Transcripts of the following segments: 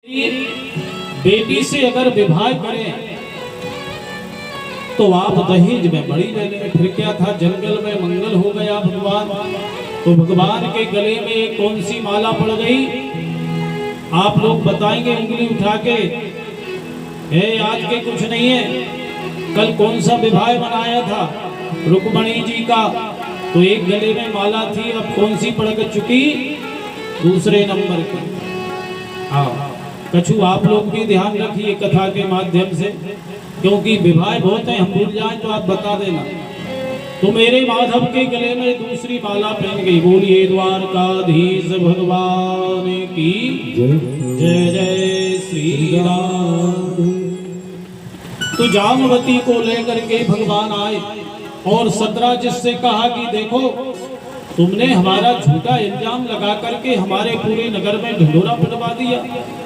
बेटी से अगर विवाह करें तो आप दहेज में बड़ी ले लें। फिर क्या था, जंगल में मंगल हो गया भगवान, तो भगवान के गले में कौन सी माला पड़ गई आप लोग बताएंगे उंगली उठा के? आज के कुछ नहीं है, कल कौन सा विवाह मनाया था रुक्मणी जी का, तो एक गले में माला थी, अब कौन सी पड़ चुकी? दूसरे नंबर की। हाँ, कछु आप लोग भी ध्यान रखिए कथा के माध्यम से, क्योंकि विवाह बहुत है, हम भूल जाएं तो आप बता देना। तो मेरे माधव के गले में दूसरी माला पहन गई। बोलिए द्वारकाधीश भगवान की जय जय श्री राम। तो जामवती को लेकर के भगवान आए और सतराजित से कहा कि देखो, तुमने हमारा झूठा इल्जाम लगा करके हमारे पूरे नगर में ढिंढोरा पिटवा दिया।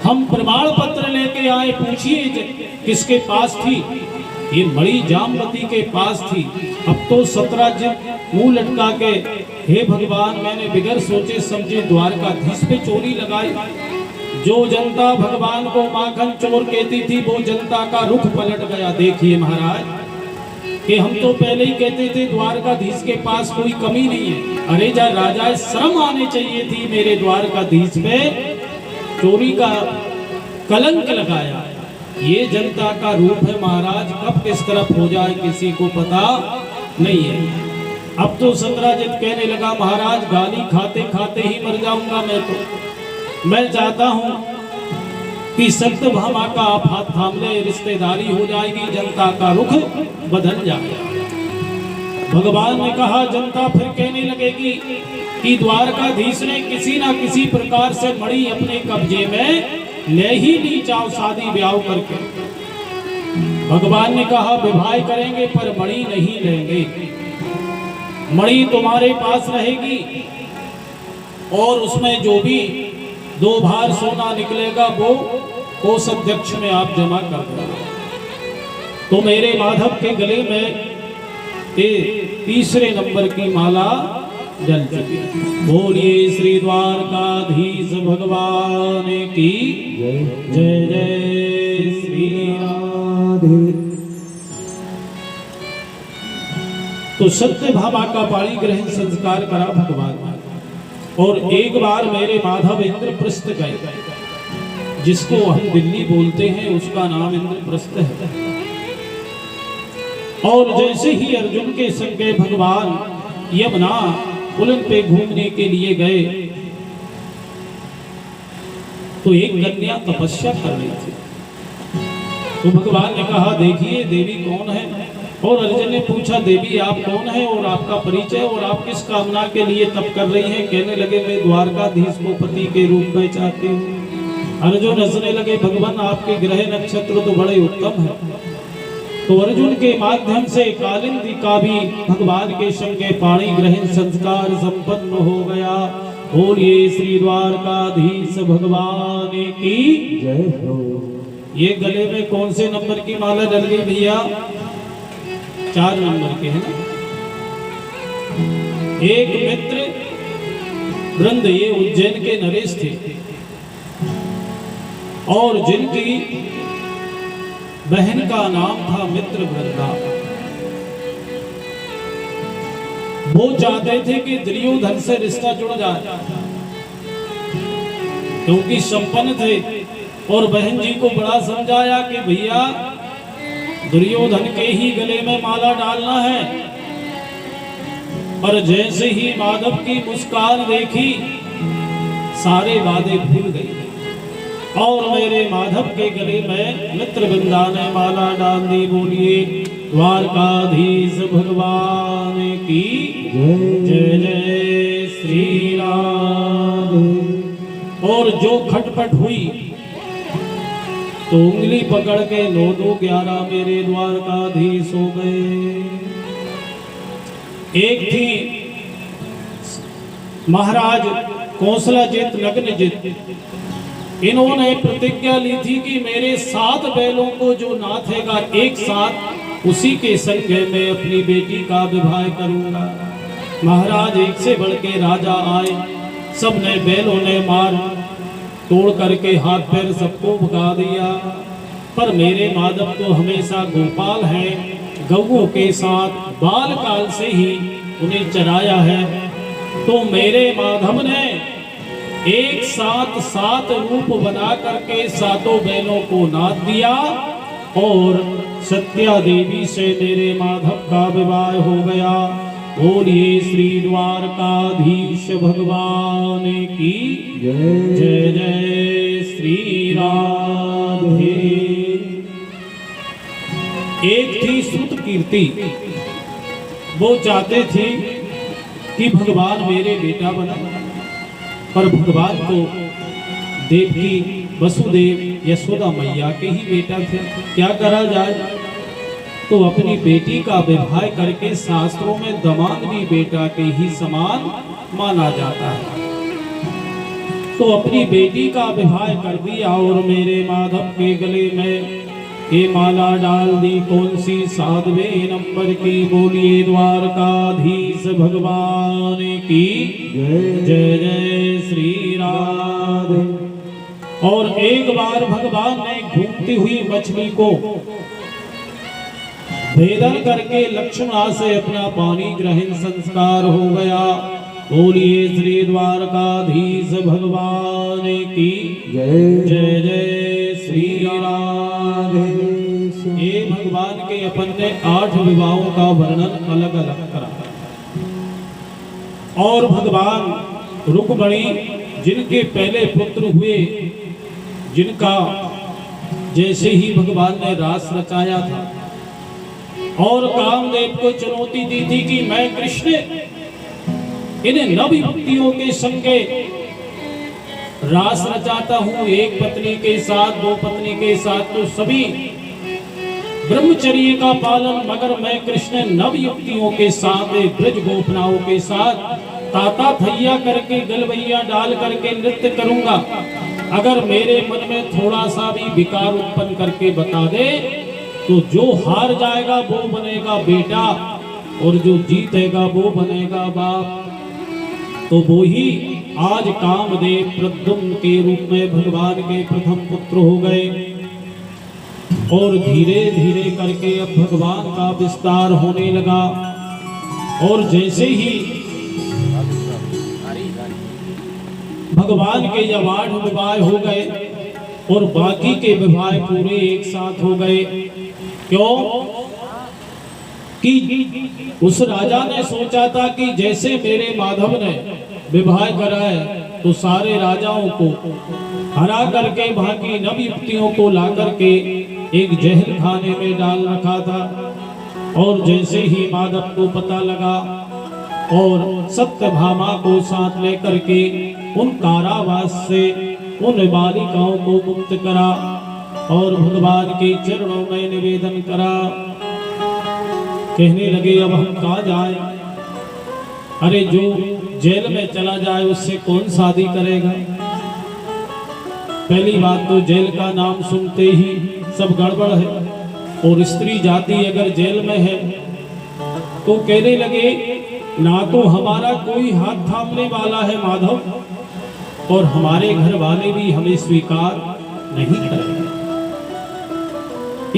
हम प्रमाण पत्र लेके आए, पूछिए किसके पास थी? ये मणि जामवती के पास थी। अब तो सतराजित मुंह लटका के, हे भगवान, मैंने बिगर सोचे समझे द्वारकाधीश पे चोरी लगाई। जो जनता भगवान को माखन चोर कहती थी, वो जनता का रुख पलट गया। देखिए महाराज कि हम तो पहले ही कहते थे द्वारकाधीश के पास कोई कमी नहीं है। अरे जा राजा, शर्म आने चाहिए थी, मेरे द्वारकाधीश पे चोरी का कलंक लगाया। ये जनता का रूप है महाराज, कब किस तरफ हो जाए किसी को पता नहीं है। अब तो सतराजित कहने लगा, महाराज गाली खाते खाते ही मर जाऊंगा मैं चाहता हूं कि सत्यभामा का आप हाथ थाम ले, रिश्तेदारी हो जाएगी, जनता का रुख बदल जाएगा। भगवान ने कहा, जनता फिर कहने लगेगी कि द्वारकाधीश ने किसी ना किसी प्रकार से मणि अपने कब्जे में ले ही ली, चाहो शादी ब्याह करके। भगवान ने कहा, विवाह करेंगे पर मणि नहीं लेंगे, मणि तुम्हारे पास रहेगी और उसमें जो भी 2 भार सोना निकलेगा वो कोषाध्यक्ष में आप जमा कर देना। तो मेरे माधव के गले में तीसरे नंबर की माला जल चुकी। बोलिए श्री द्वारकाधीश भगवान की जय जय श्री राधे। तो सत्यभामा का पाणी ग्रहण संस्कार करा भगवान, और एक बार मेरे माधव इंद्रप्रस्थ गए, जिसको हम दिल्ली बोलते हैं उसका नाम इंद्रप्रस्थ है। और जैसे ही अर्जुन के संग भगवान यमुना पुलन पे घूमने के लिए गए, तो एक कन्या तपस्या कर रही थी। तो भगवान ने कहा, देखिए देवी कौन है? और अर्जुन ने पूछा, देवी आप कौन है और आपका परिचय और आप किस कामना के लिए तप कर रही हैं? कहने लगे, मैं द्वारकाधीश को पति के रूप में चाहती हूँ। अर्जुन हंसने लगे, भगवान आपके ग्रह नक्षत्र तो बड़े उत्तम है। तो अर्जुन के माध्यम से कालिंदी का भी भगवान के संग पाणी ग्रहण संस्कार संपन्न हो गया। बोलिए श्री द्वारकाधीश भगवान की जय हो। ये गले में कौन से नंबर की माला डल गई भैया? 4 नंबर के है ना। एक मित्र वृंद, ये उज्जैन के नरेश थे, और जिनकी बहन का नाम था मित्र वृंदा। वो चाहते थे कि दुर्योधन से रिश्ता जुड़ जाए, क्योंकि संपन्न थे, और बहन जी को बड़ा समझाया कि भैया दुर्योधन के ही गले में माला डालना है। पर जैसे ही माधव की मुस्कान देखी, सारे वादे भूल गई, और मेरे माधव के गले में मित्र वृंदा ने माला डाल दी। बोलिए द्वारकाधीश भगवान की जय जय श्री राम। और जो खटपट हुई तो उंगली पकड़ के 9 2 11 मेरे द्वारकाधीश हो गए। एक थी महाराज कौशलाजित नग्नजित, इन्होंने प्रतिज्ञा ली थी कि मेरे 7 बैलों को जो नाथेगा एक साथ, उसी के संग मैं अपनी बेटी का विवाह करूंगा। महाराज एक से बढ़ के राजा आए, सबने बैलों ने मार तोड़ करके हाथ पैर सबको भगा दिया। पर मेरे माधव तो हमेशा गोपाल है, गौओं के साथ बाल काल से ही उन्हें चराया है। तो मेरे माधव ने एक साथ 7 रूप बना करके 7 बैलों को नाद दिया और सत्या देवी से मेरे माधव का विवाह हो गया। बोलिए श्री द्वारकाधीश भगवान की जय। जय जय श्री राधे। एक थी श्रुत कीर्ति, वो चाहते थे कि भगवान मेरे बेटा बना, पर भगवान तो देवकी वसुदेव यशोदा मैया के ही बेटा थे। क्या करा जाए, तो अपनी बेटी का विवाह करके शास्त्रों में दामाद भी बेटा के ही समान माना जाता है। तो अपनी बेटी का विवाह कर दिया और मेरे माधव के गले में ये माला डाल दी। कौन सी 7वें नंबर की। बोलिए द्वारकाधीश भगवान की जय। जय जय श्री राधे। और एक बार भगवान ने घूमती हुई मछली को भेदन करके लक्ष्मण से अपना पानी ग्रहण संस्कार हो गया। बोलिए श्री द्वारकाधीश भगवान की जय। जय जय श्री राधे। ये भगवान के अपन ने 8 विवाहों का वर्णन अलग अलग करा। और भगवान रुक्मिणी जिनके पहले पुत्र हुए, जिनका जैसे ही भगवान ने रास रचाया था और कामदेव को चुनौती दी थी कि मैं कृष्ण इन्हें नव युवतियों के संगे रास रचाता हूं, एक पत्नी के साथ 2 पत्नी के साथ तो सभी ब्रह्मचर्य का पालन, मगर मैं कृष्ण नव युवतियों के साथ ब्रज गोपनाओं के साथ ताता थैया करके गलबैया डाल करके नृत्य करूंगा। अगर मेरे मन में थोड़ा सा भी विकार उत्पन्न करके बता दे तो जो हार जाएगा वो बनेगा बेटा और जो जीतेगा वो बनेगा बाप। तो वो ही आज कामदेव प्रद्युम्न के रूप में भगवान के प्रथम पुत्र हो गए। और धीरे धीरे करके अब भगवान का विस्तार होने लगा। और जैसे ही भगवान के जब 8 विवाह हो गए और बाकी के विवाह पूरे एक साथ हो गए। क्यों कि उस राजा ने सोचा था कि जैसे मेरे माधव ने विवाह कराए तो सारे राजाओं को हरा करके बाकी नव युवतियों को ला करके एक जहर खाने में डाल रखा था। और जैसे ही माधव को पता लगा और सत्यभामा को साथ लेकर के उन कारावास से उन बालिकाओं को मुक्त करा और भगवान के चरणों में निवेदन करा। कहने लगे अब हम कहाँ जाए, अरे जो जेल में चला जाए उससे कौन शादी करेगा। पहली बात तो जेल का नाम सुनते ही सब गड़बड़ है, और स्त्री जाति अगर जेल में है तो कहने लगे ना तो हमारा कोई हाथ थामने वाला है माधव, और हमारे घर वाले भी हमें स्वीकार नहीं करेंगे।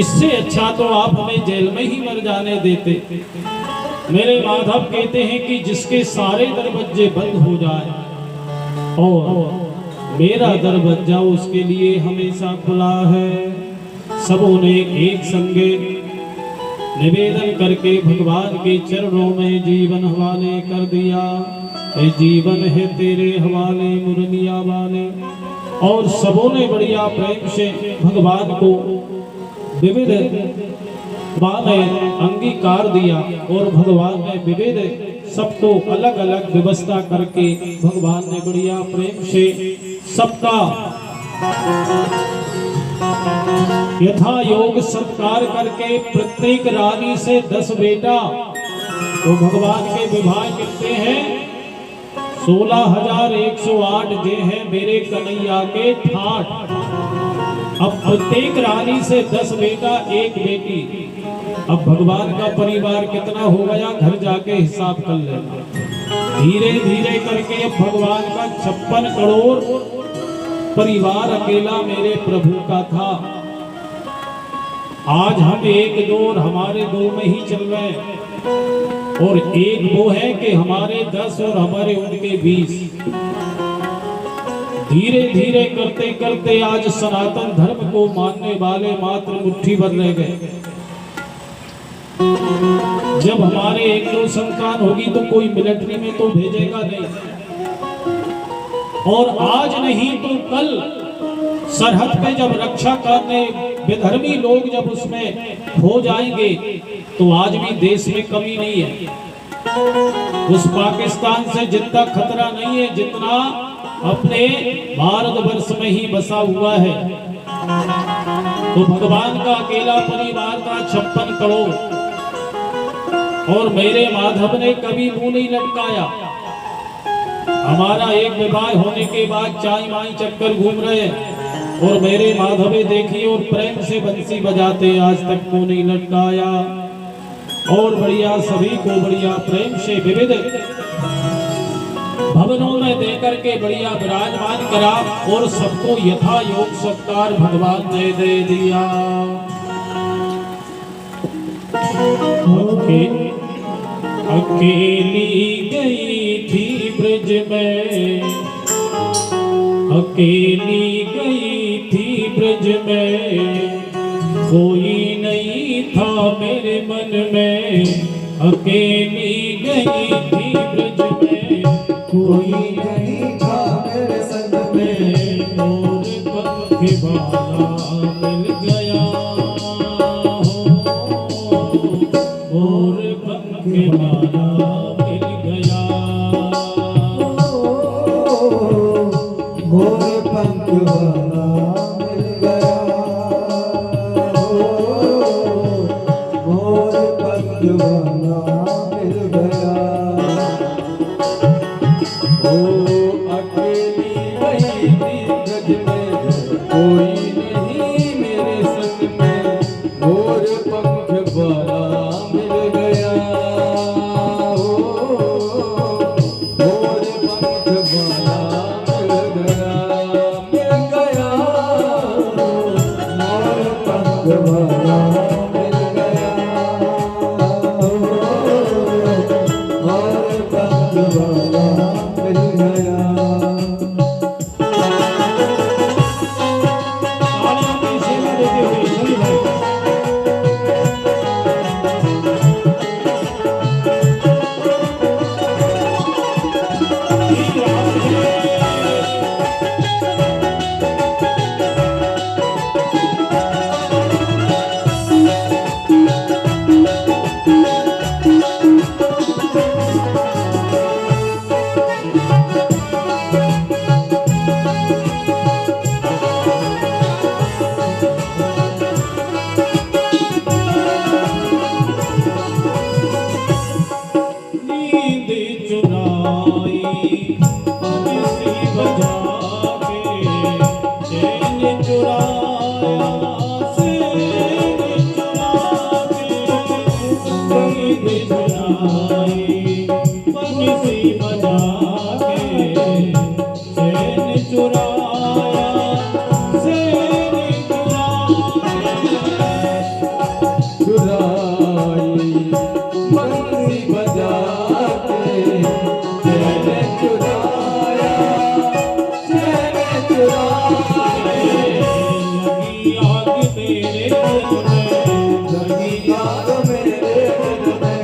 इससे अच्छा तो आप हमें जेल में ही मर जाने देते। मेरे माधव कहते हैं कि जिसके सारे दरवाजे बंद हो जाए और मेरा दरवाजा उसके लिए हमेशा खुला है। सबों ने एक संगे निवेदन करके भगवान के चरणों में जीवन हवाले कर दिया। ए जीवन है तेरे हवाले मुरलिया वाले। और सबों ने बढ़िया प्रेम से भगवान को विविध अंगीकार दिया और भगवान ने विविध सबको अलग अलग व्यवस्था करके भगवान ने बढ़िया प्रेम से सबका यथा योग सत्कार करके प्रत्येक रानी से 10 बेटा। तो भगवान के विवाह कितने हैं 16,108 जे हैं मेरे कन्हैया के ठाठ। अब प्रत्येक रानी से 10 बेटा 1 बेटी। अब भगवान का परिवार कितना हो गया घर जाके हिसाब कर लेना। धीरे धीरे करके अब भगवान का 56 करोड़ परिवार अकेला मेरे प्रभु का था। आज हम एक दो और हमारे दो में ही चल रहे, और एक वो है कि हमारे 10 और हमारे उनके 20। धीरे धीरे करते करते आज सनातन धर्म को मानने वाले मात्र मुट्ठी भर रह गए। जब हमारे एक दो संतान होगी तो कोई मिलिट्री में तो भेजेगा नहीं, और आज नहीं तो कल सरहद पे जब रक्षा करने विधर्मी लोग जब उसमें हो जाएंगे तो आज भी देश में कमी नहीं है। उस पाकिस्तान से जितना खतरा नहीं है जितना अपने भारतवर्ष में ही बसा हुआ है। तो भगवान का अकेला परिवार था 56 करोड़, और मेरे माधव ने कभी मुंह नहीं लटकाया। हमारा एक विवाह होने के बाद चाय माई चक्कर घूम रहे हैं, और मेरे माधवे देखिए और प्रेम से बंसी बजाते, आज तक मुंह नहीं लटकाया। और बढ़िया सभी को बढ़िया प्रेम से विविध भवनों में देकर के बढ़िया विराजमान करा, और सबको यथा योग सत्कार भगवान ने दे दिया। अकेली गई थी ब्रज में, अकेली गई थी ब्रज में, कोई नहीं था मेरे मन में। अकेली गई थी ब्रज में, कोई नहीं था मेरे संग में। मोर पंख वाला मिल गया हो, मोर पंख वाला मिल गया, मोर पंख वाला मिल गया, मोर पंख वाला मिल गया। अकेली गई थी ब्रज में, कोई नहीं मेरे संग में। मोर पंख वाला मिल गया, मोर पंख वाला मिल गया, मिल गया। मोर पंख वाला मिल गया, मोर पंख वाला मिल गया। तालियों की सेवा देते हुए सभी भाई नींद चुराई बंसी बजा के, चैन चुराया चैन चुरा के। नींद चुराई बंसी बजा के, चैन चुराया चैन चुरा के। चुराई बंसी बजा के, चैन चुराया, चैन चुरा के। लगी आग मेरे दिल में, लगी आग मेरे दिल में,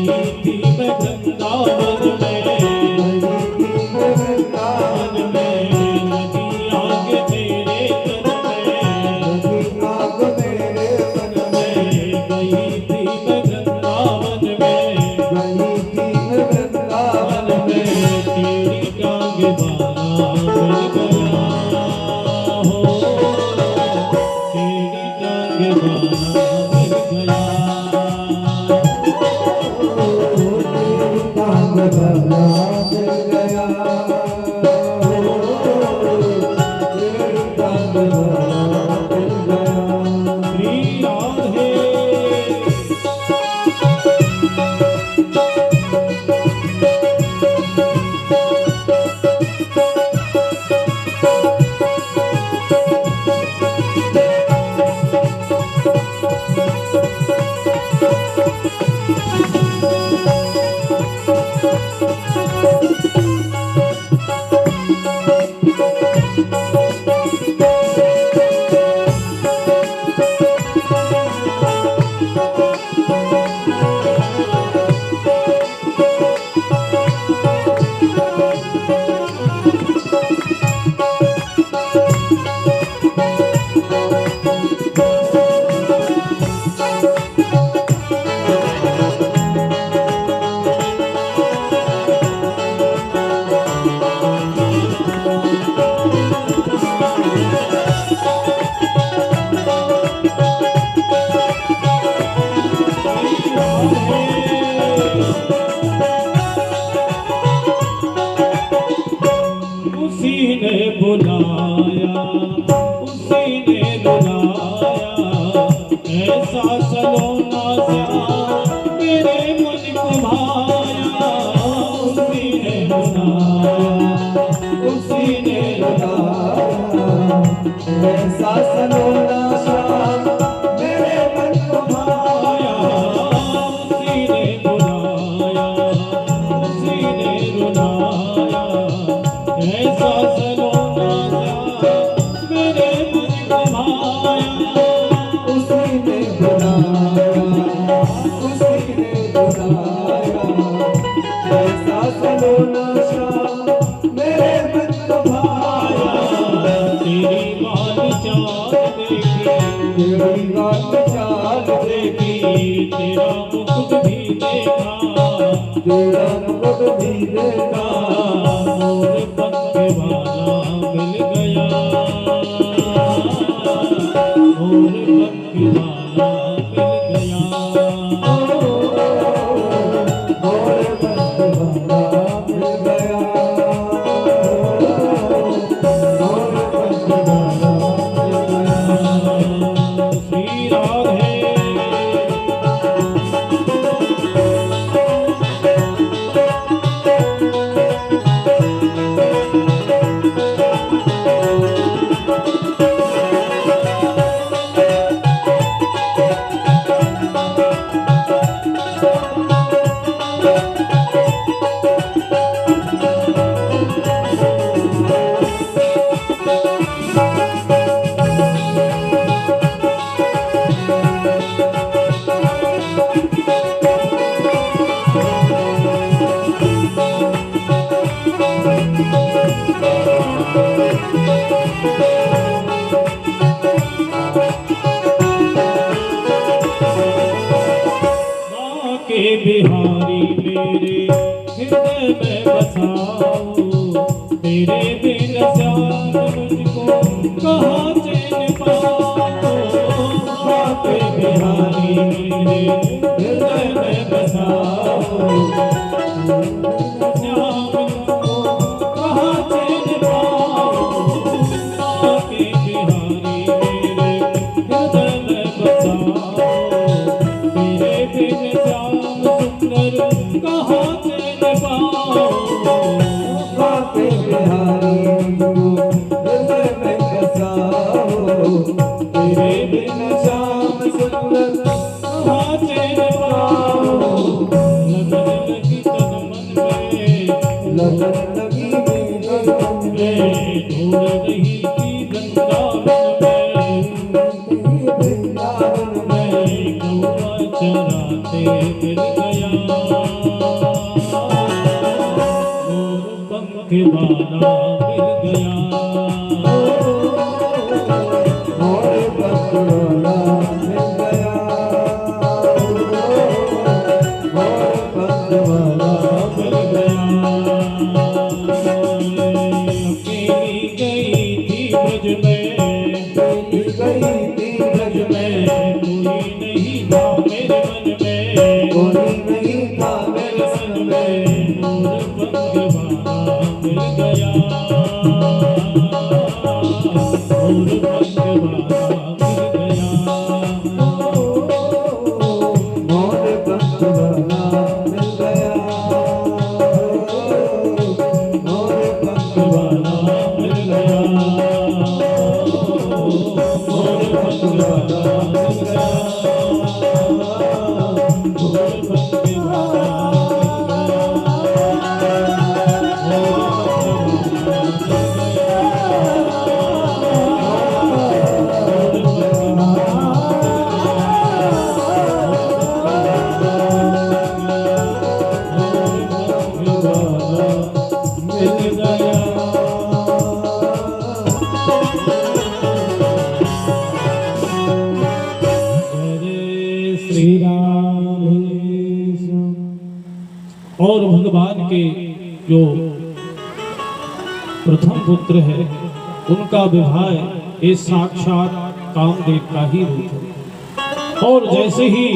गई थी मैं वृंदावन में। ने रुलाया, ऐसा सलोना श्याम मेरे मन को भाया। उसी ने रुलाया, उसी ने रुलाया, ऐसा सलोना श्याम मेरे मन को भाया। उसी ने रुलाया, उसी ने रुलाया, ऐसा सलोना श्याम मेरे मन को भाया। उसी ने रुलाया, उसी ने रुलाया, ऐसा सलोना श्याम मेरे मन को भाया। तेरी बाल चाल देखी, तेरी बात चाल देखी, तेरा मुकुट भी देखा, तेरा मुकुट भी देखा। मोर पंख वाला मिल गया, मोर पंख वाला मिल गया। मोर पंख वाला मिल गया, मोर पंख वाला मिल गया। श्री राधे के बिहारी मेरे हृदय में बसाओ, तेरे बिन श्याम मुझको कहाँ चैन पाओ। के बिहारी मेरे हृदय में बसाओ, श्याम मुझको कहाँ चैन पाओ। के बिहारी मेरे हृदय में बसाओ, तेरे बिन कहाँ चैन पाओ। बाके बिहारी हृदय में बसाओ, तेरे बिन श्याम सुंदर कहाँ चैन पाओ। लगन लगी तन मन में, लगन लगी मेरे मन में। ढूंढ रही थी वृंदावन में, वृंदावन में कौआ चराते मिल गया, मोर पंख वाला मिल गया। मोर पंख वाला मिल गया, मोर पंख वाला मिल गया। अकेली गई थी ब्रज में, मिल गई थी ब्रज में। कोई नहीं था मेरे मन में, कोई नहीं था मेरे मन में। मोर पंख वाला मिल गया, मोर पंख वाला मिल गया। मोर पंख वाला मिल गया, मोर पंख वाला मिल गया, मोर पंख वाला मिल गया, मोर पंख वाला मिल गया। जय श्री राम। और भगवान के जो प्रथम पुत्र है उनका विवाह ये साक्षात कामदेव का ही रूप है। और जैसे ही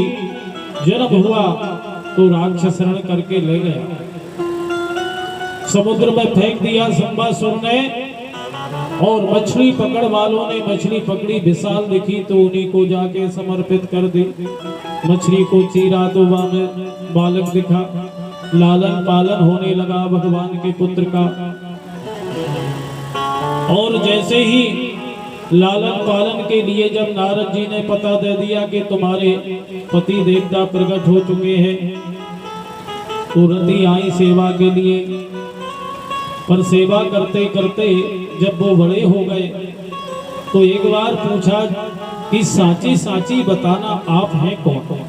जन्म हुआ तो राक्षस रण करके ले गया, समुद्र में फेंक दिया। संबासुर ने और मछली पकड़ वालों ने मछली पकड़ी, विशाल दिखी तो उन्हीं को जाके समर्पित कर दी। मछली को चीरा तो वहां में बालक दिखा, लालन पालन होने लगा भगवान के पुत्र का। और जैसे ही लालन पालन के लिए जब नारद जी ने पता दे दिया कि तुम्हारे पति देवता प्रकट हो चुके हैं, तुरंत ही आई सेवा के लिए। पर सेवा करते करते जब वो बड़े हो गए तो एक बार पूछा कि साची साची बताना आप हैं कौन,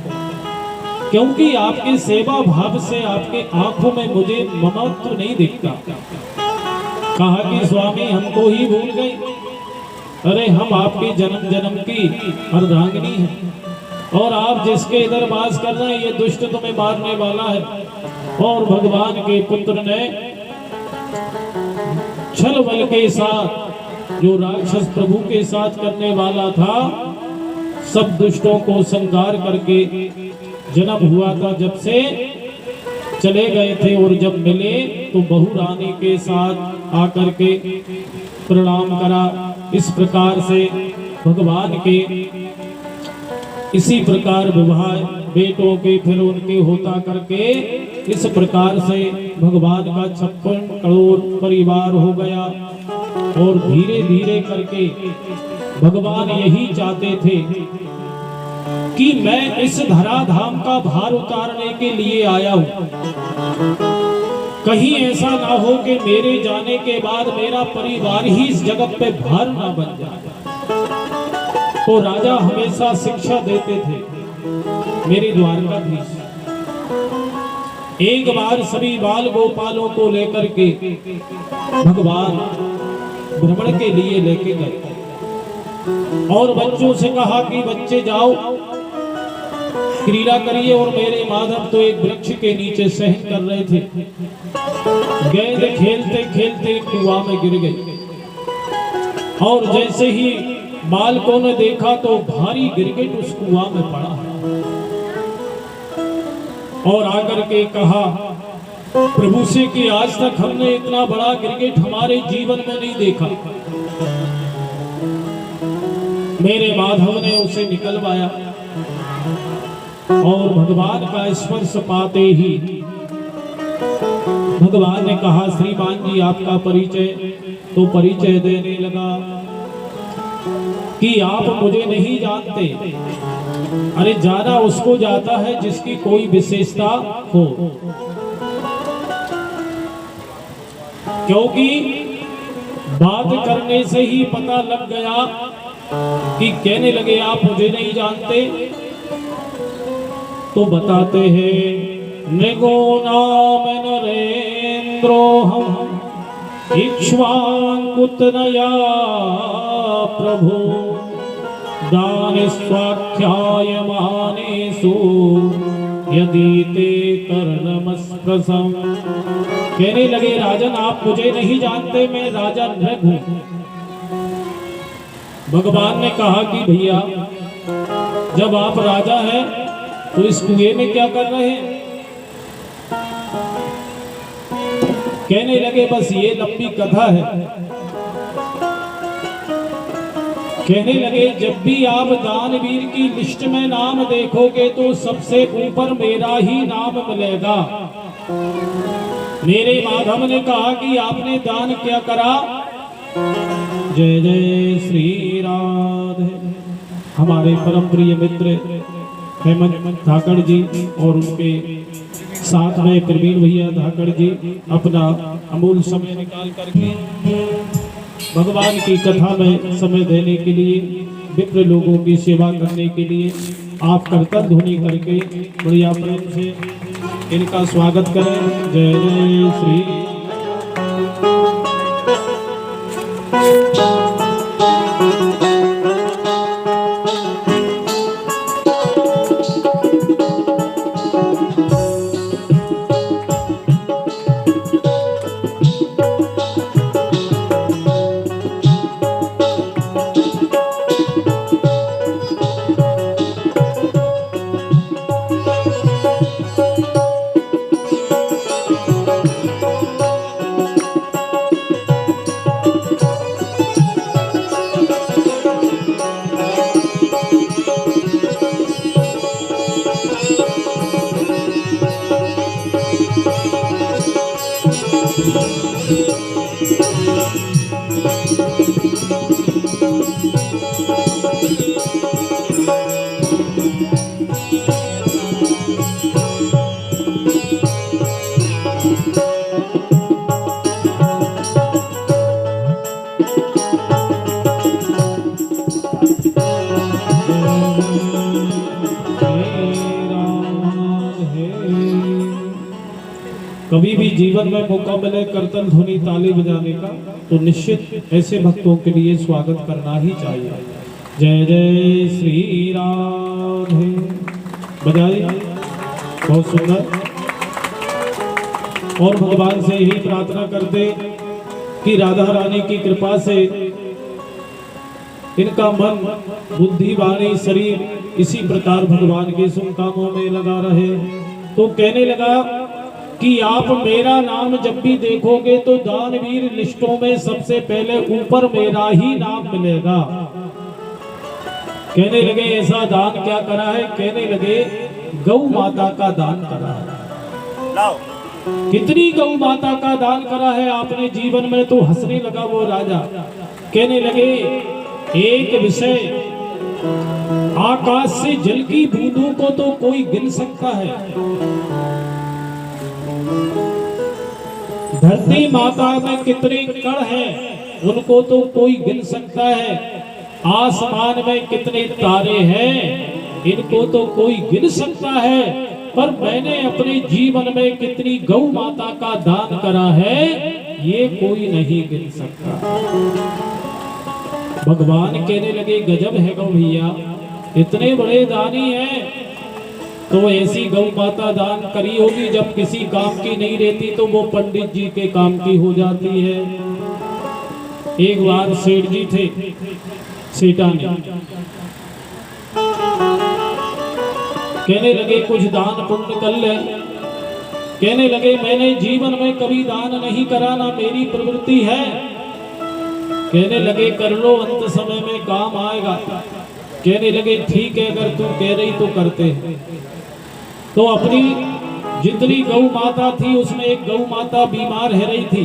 क्योंकि आपके सेवा भाव से आपके आंखों में मुझे ममत्व नहीं दिखता। कहा कि स्वामी हमको ही भूल गए, अरे हम आपकी जन्म जन्म की अर्धांगिनी हैं और आप जिसके इधर वास कर रहे हैं ये दुष्ट तुम्हें मारने वाला है। और भगवान के पुत्र ने छल बल के साथ जो राक्षस प्रभु के साथ करने वाला था, सब दुष्टों को संहार करके जन्म हुआ था। जब से चले गए थे और जब मिले तो बहू रानी के साथ आकर के प्रणाम करा। इस प्रकार से भगवान के इसी प्रकार विवाह बेटों के फिर उनके होता करके इस प्रकार से भगवान का 56 करोड़ परिवार हो गया। और धीरे धीरे करके भगवान यही चाहते थे कि मैं इस धराधाम का भार उतारने के लिए आया हूं। कहीं ऐसा ना हो कि मेरे जाने के बाद मेरा परिवार ही इस जगत पे भार ना बन जाए। तो राजा हमेशा शिक्षा देते थे। मेरी द्वारकाधीश एक बार सभी बाल गोपालों को लेकर के भगवान भ्रमण के लिए लेके गए और बच्चों से कहा कि बच्चे जाओ क्रीड़ा करिए। और मेरे माधव तो एक वृक्ष के नीचे सहन कर रहे थे, गेंद खेलते खेलते कुआं में गिर गई। और जैसे ही बालकों ने देखा तो भारी गिरगिट उस कुआं में पड़ा और आकर के कहा प्रभु से कि आज तक हमने इतना बड़ा गिरगिट हमारे जीवन में नहीं देखा। मेरे माधव ने उसे निकलवाया और भगवान का स्पर्श पाते ही भगवान ने कहा श्रीमान जी आपका परिचय। तो परिचय देने लगा कि आप मुझे नहीं जानते। अरे जाना उसको जाता है जिसकी कोई विशेषता हो, क्योंकि बात करने से ही पता लग गया कि कहने लगे आप मुझे नहीं जानते। तो बताते हैं निगो नाम नरेंद्रो हम इक्ष्वाकुतनया प्रभु दान स्वाख्यायमानेषु यदि ते कर्णमस्पृशम्। कहने लगे राजन आप मुझे नहीं जानते, मैं राजा नृग हूं। भगवान ने कहा कि भैया जब आप राजा हैं तो इस कुएं में क्या कर रहे हैं? कहने लगे बस ये लंबी कथा है। कहने लगे जब भी आप दानवीर की लिस्ट में नाम देखोगे तो सबसे ऊपर मेरा ही नाम मिलेगा। मेरे माधव ने कहा कि आपने दान क्या करा? जय जय श्री राधे। हमारे परम प्रिय मित्र हेमंत धाकड़ जी और उनके साथ में प्रवीण भैया धाकड़ जी अपना अमूल्य समय निकाल करके भगवान की कथा में समय देने के लिए, विप्र लोगों की सेवा करने के लिए आप करतल ध्वनि करके बढ़िया प्रेम से इनका स्वागत करें। जय जय श्री कभी भी जीवन में मौका मिले कीर्तन ध्वनि ताली बजाने का तो निश्चित ऐसे भक्तों के लिए स्वागत करना ही चाहिए। जय जय श्री राधे बजाइए, बहुत सुंदर। और भगवान से यही प्रार्थना करते कि राधा रानी की कृपा से इनका मन, बुद्धि, वाणी, शरीर इसी प्रकार भगवान के शुभ कामों में लगा रहे। तो कहने लगा कि आप मेरा नाम जब भी देखोगे तो दानवीर लिस्टों में सबसे पहले ऊपर मेरा ही नाम मिलेगा। कहने लगे ऐसा दान क्या करा है? कहने लगे गौ माता का दान करा है। कितनी गौ माता का दान करा है आपने जीवन में? तो हंसने लगा वो राजा। कहने लगे एक विषय, आकाश से जल की बूंदों को तो कोई गिन सकता है, धरती माता में कितने कण हैं उनको तो कोई गिन सकता है, आसमान में कितने तारे हैं इनको तो कोई गिन सकता है, पर मैंने अपने जीवन में कितनी गौ माता का दान करा है ये कोई नहीं गिन सकता। भगवान कहने लगे गजब है गौ भैया, इतने बड़े दानी हैं, तो ऐसी गौ माता दान करी होगी जब किसी काम की नहीं रहती तो वो पंडित जी के काम की हो जाती है। एक बार सेठ जी थे, सेठानी कहने लगे कुछ दान पुण्य कर ले। कहने लगे मैंने जीवन में कभी दान नहीं करा, ना मेरी प्रवृत्ति है। कहने लगे कर लो, अंत समय में काम आएगा। कहने लगे ठीक है, अगर तू कह रही तो करते हैं। तो अपनी जितनी गौ माता थी उसमें एक गौ माता बीमार है रही थी,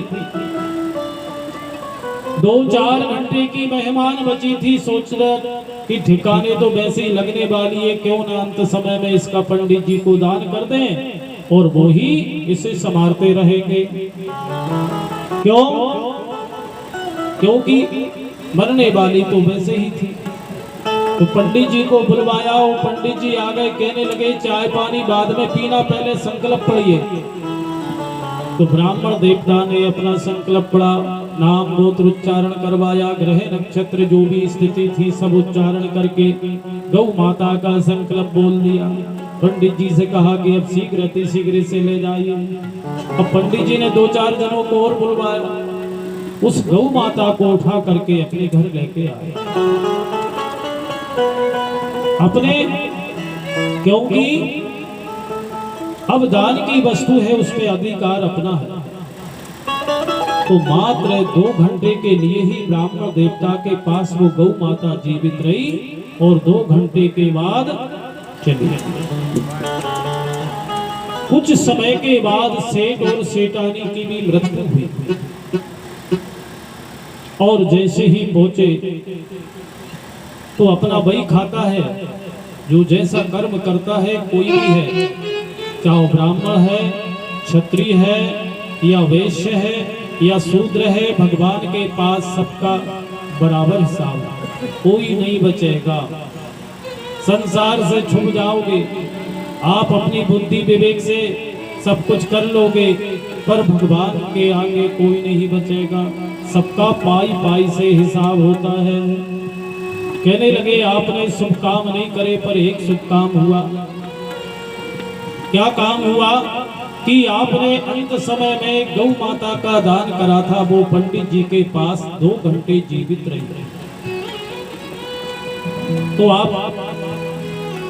2-4 घंटे की मेहमान बची थी। सोच रहे कि ठिकाने तो वैसे ही लगने वाली है, क्यों ना अंत समय में इसका पंडित जी को दान कर दें और वो ही इसे संभालते रहेंगे। क्यों? क्योंकि मरने वाली तो वैसे ही थी। तो पंडित जी को बुलवाया, वो पंडित जी आ गए। कहने लगे चाय पानी बाद में पीना, पहले संकल्प पढ़िए। तो ब्राह्मण देवता ने अपना संकल्प पढ़ा, नाम गोत्र उच्चारण करवाया, ग्रह नक्षत्र जो भी स्थिति थी सब उच्चारण करके गौ माता का संकल्प बोल दिया। पंडित जी से कहा कि अब शीघ्र अति शीघ्र से ले जाइए। अब पंडित जी ने 2-4 जनों को और बुलवाया, उस गौ माता को उठा करके अपने घर लेके आए अपने, क्योंकि अब दान की वस्तु है उस पे अधिकार अपना है। तो मात्र 2 घंटे के लिए ही ब्राह्मण देवता के पास वो गौ माता जीवित रही और 2 घंटे के बाद चली गई। कुछ समय के बाद सेठ और सेठानी की भी मृत्यु हुई और जैसे ही पहुंचे तो अपना वही खाता है जो जैसा कर्म करता है कोई भी है, चाहे ब्राह्मण है, क्षत्रिय है या वैश्य है या शूद्र है, भगवान के पास सबका बराबर हिसाब, कोई नहीं बचेगा। संसार से छूट जाओगे, आप अपनी बुद्धि विवेक से सब कुछ कर लोगे, पर भगवान के आगे कोई नहीं बचेगा। सबका पाई पाई से हिसाब होता है। कहने लगे आपने शुभ काम नहीं करे, पर एक शुभ काम हुआ। क्या काम हुआ? कि आपने अंत समय में गौ माता का दान करा था, वो पंडित जी के पास 2 घंटे जीवित रही। तो आप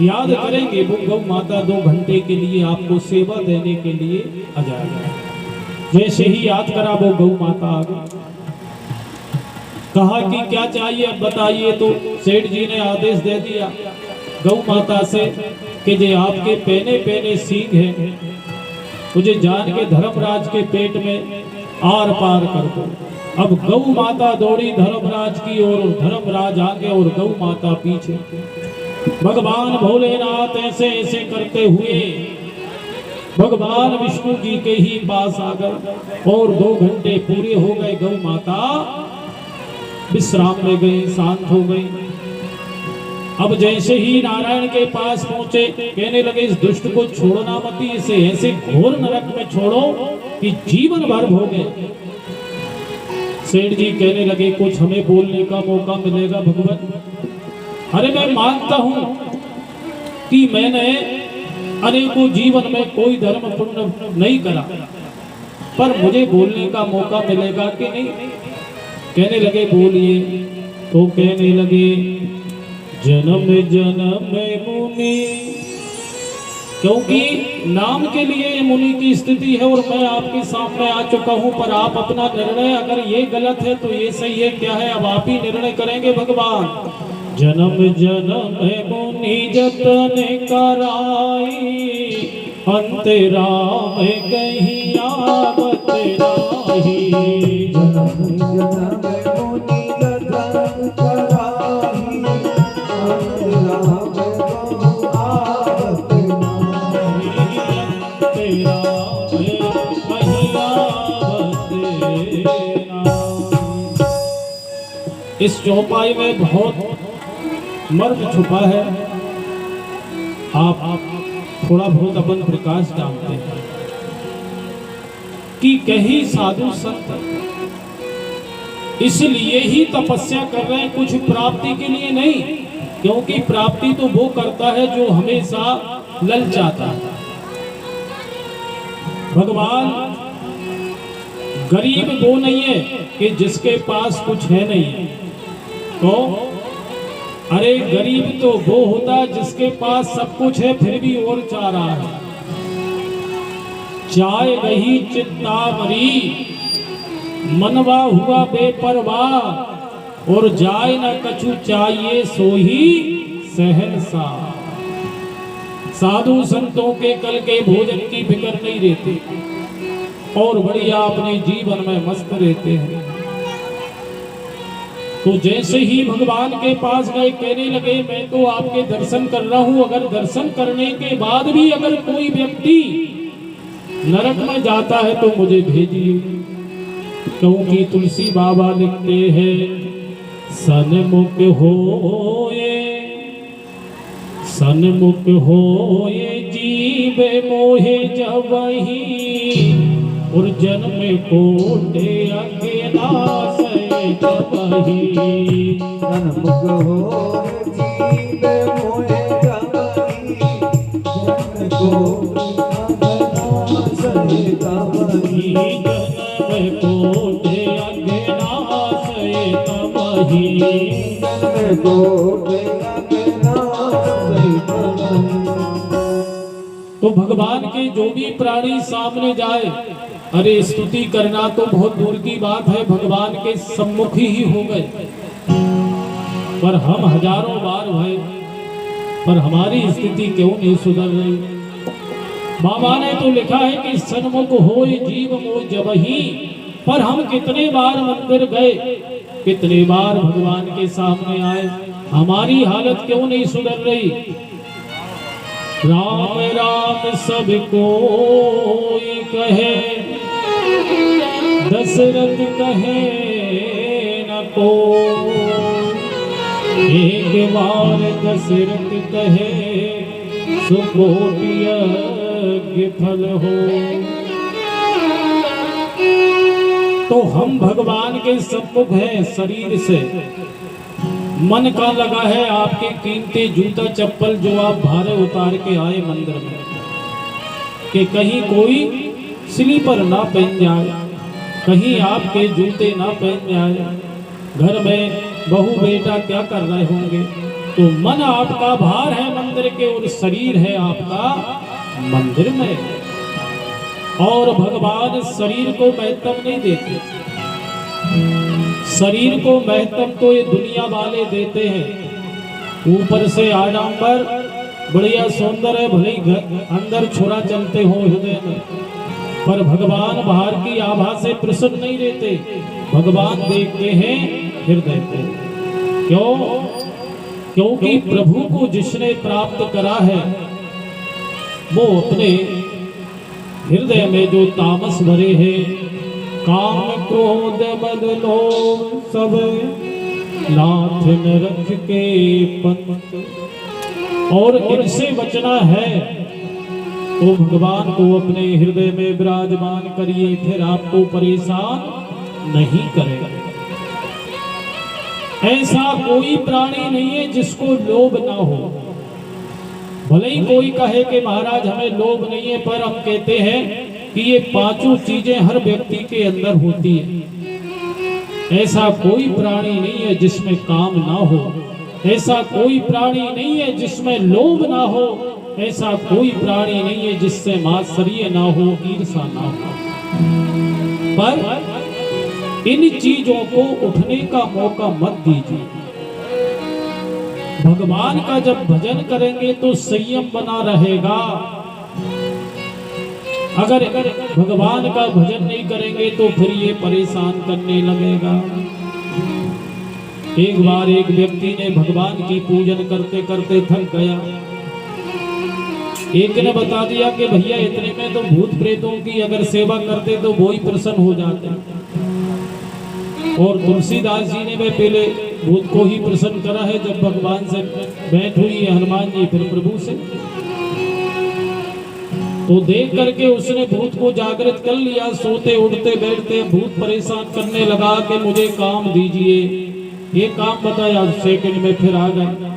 याद करेंगे वो गौ माता 2 घंटे के लिए आपको सेवा देने के लिए आ जाएगा। जैसे ही याद करा वो गौ माता आ गई। कहा कि क्या चाहिए अब बताइए। तो सेठ जी ने आदेश दे दिया गौ माता से कि जे आपके पहने पहने सींग है मुझे जान के धर्मराज के पेट में आर पार कर दो। अब गौ माता दौड़ी धर्मराज की ओर और धर्मराज आगे और गौ माता पीछे। भगवान भोलेनाथ ऐसे ऐसे करते हुए भगवान विष्णु जी के ही पास आ गए और 2 घंटे पूरे हो गए। गौ माता विश्राम में गई, शांत हो गई। अब जैसे ही नारायण के पास पहुंचे, कहने लगे इस दुष्ट को छोड़ना मत, इसे ऐसे घोर नरक में छोड़ो कि जीवन भर भोगे। सेठ जी कहने लगे कुछ हमें बोलने का मौका मिलेगा भगवान। अरे मैं मानता हूं कि मैंने अनेकों जीवन में कोई धर्म पुण्य नहीं करा, पर मुझे बोलने का मौका मिलेगा कि नहीं? कहने लगे बोलिए। तो कहने लगे जन्म जन्म मुनि, क्योंकि नाम के लिए मुनि की स्थिति है और मैं आपके सामने आ चुका हूं, पर आप अपना निर्णय, अगर ये गलत है तो ये सही है क्या है, अब आप ही निर्णय करेंगे भगवान। जन्म जन्म मुनि जतन कराई, अंतरा में कहीं आवत राही। जन्म जन्म मुनि जतन कराई, अंतरा में कहीं आवत राही। इस चौपाई में बहुत मर्म छुपा है। आप थोड़ा बहुत अपन प्रकाश डालते हैं कि कहीं साधु संत इसलिए ही तपस्या कर रहे हैं, कुछ प्राप्ति के लिए नहीं, क्योंकि प्राप्ति तो वो करता है जो हमेशा ललचाता है। भगवान गरीब वो नहीं है कि जिसके पास कुछ है नहीं है, तो अरे गरीब तो वो होता है जिसके पास सब कुछ है फिर भी और चाह रहा है। चाहे वही चित्तावरी, मनवा हुआ बेपरवाह, और जाए न कछु चाहिए सो ही सहनसा। साधु संतों के कल के भोजन की फिक्र नहीं रहती और बढ़िया अपने जीवन में मस्त रहते हैं। तो जैसे ही भगवान के पास गए, कहने लगे मैं तो आपके दर्शन कर रहा हूं, अगर दर्शन करने के बाद भी अगर कोई व्यक्ति नरक में जाता है तो मुझे भेजिए, क्योंकि तुलसी बाबा लिखते हैं सन्मुख होए जीव मोहे जबहि, और जन्म कोटे अकेला से तबहि। सन्मुख होए जीव मोहे जबहि, जन्म कोटे अकेला से तबहि। जन्म कोटे अकेला से तबहि। जन्म कोटे अकेला से तबहि। तो भगवान के जो भी प्राणी सामने जाए, अरे स्तुति करना तो बहुत दूर की बात है, भगवान के सम्मुख ही हो गए। पर हम हजारों बार भय, पर हमारी स्थिति क्यों नहीं सुधर रही? बाबा ने तो लिखा है कि सन्मुख होए जीव मोह जबहि, पर हम कितने बार मंदिर गए, कितने बार भगवान के सामने आए, हमारी हालत क्यों नहीं सुधर रही? राम राम सब कोई कहे, दशरथ कहे न को। एक बार दशरथ कहे सुकोटि यज्ञ फल हो। तो हम भगवान के सम्मुख हैं शरीर से, मन का लगा है आपके कीमती जूता चप्पल जो आप भारे उतार के आए मंदिर में, कि कहीं कोई स्लीपर ना पहन जाए, कहीं आपके जूते ना पहन जाए। घर में बहू बेटा क्या कर रहे होंगे? तो मन आपका भार है मंदिर के और शरीर है आपका मंदिर में। और भगवान शरीर को महत्व नहीं देते, शरीर को महत्व तो ये दुनिया वाले देते हैं। ऊपर से आडंबर, बढ़िया सौंदर्य, भले अंदर छुरा चलते हो हृदय में, पर भगवान बाहर की आभा से प्रसन्न नहीं रहते। भगवान देखते हैं हृदय को। क्यों? क्योंकि प्रभु को जिसने प्राप्त करा है वो अपने हृदय में जो तामस भरे हैं, काम क्रोध मद लोभ सब लाथ में रख के पंत, और इनसे बचना है तो भगवान को अपने हृदय में विराजमान करिए, फिर आपको परेशान नहीं करेगा। ऐसा कोई प्राणी नहीं है जिसको लोभ ना हो। भले ही कोई कहे कि महाराज हमें लोभ नहीं है, पर हम कहते हैं कि ये पांचों चीजें हर व्यक्ति के अंदर होती है। ऐसा कोई प्राणी नहीं है जिसमें काम ना हो, ऐसा कोई प्राणी नहीं है जिसमें लोभ ना हो, ऐसा कोई प्राणी नहीं है जिससे मात्सर्य ना हो, ईर्षा ना हो। पर इन चीजों को उठने का मौका मत दीजिए। भगवान का जब भजन करेंगे तो संयम बना रहेगा। अगर भगवान का भजन नहीं करेंगे तो फिर ये परेशान करने लगेगा। एक बार एक व्यक्ति ने भगवान की पूजन करते करते थक गया। एक ने बता दिया कि भैया इतने में तो भूत प्रेतों की अगर सेवा करते तो वो ही प्रसन्न हो जाते। और तुलसीदास जी ने पहले भूत को ही प्रसन्न करा है। जब भगवान से भेंट हुई है हनुमान जी फिर प्रभु से, तो देख करके उसने भूत को जागृत कर लिया। सोते उठते बैठते भूत परेशान करने लगा कि मुझे काम दीजिए। ये काम बताया, सेकंड में फिर आ गए।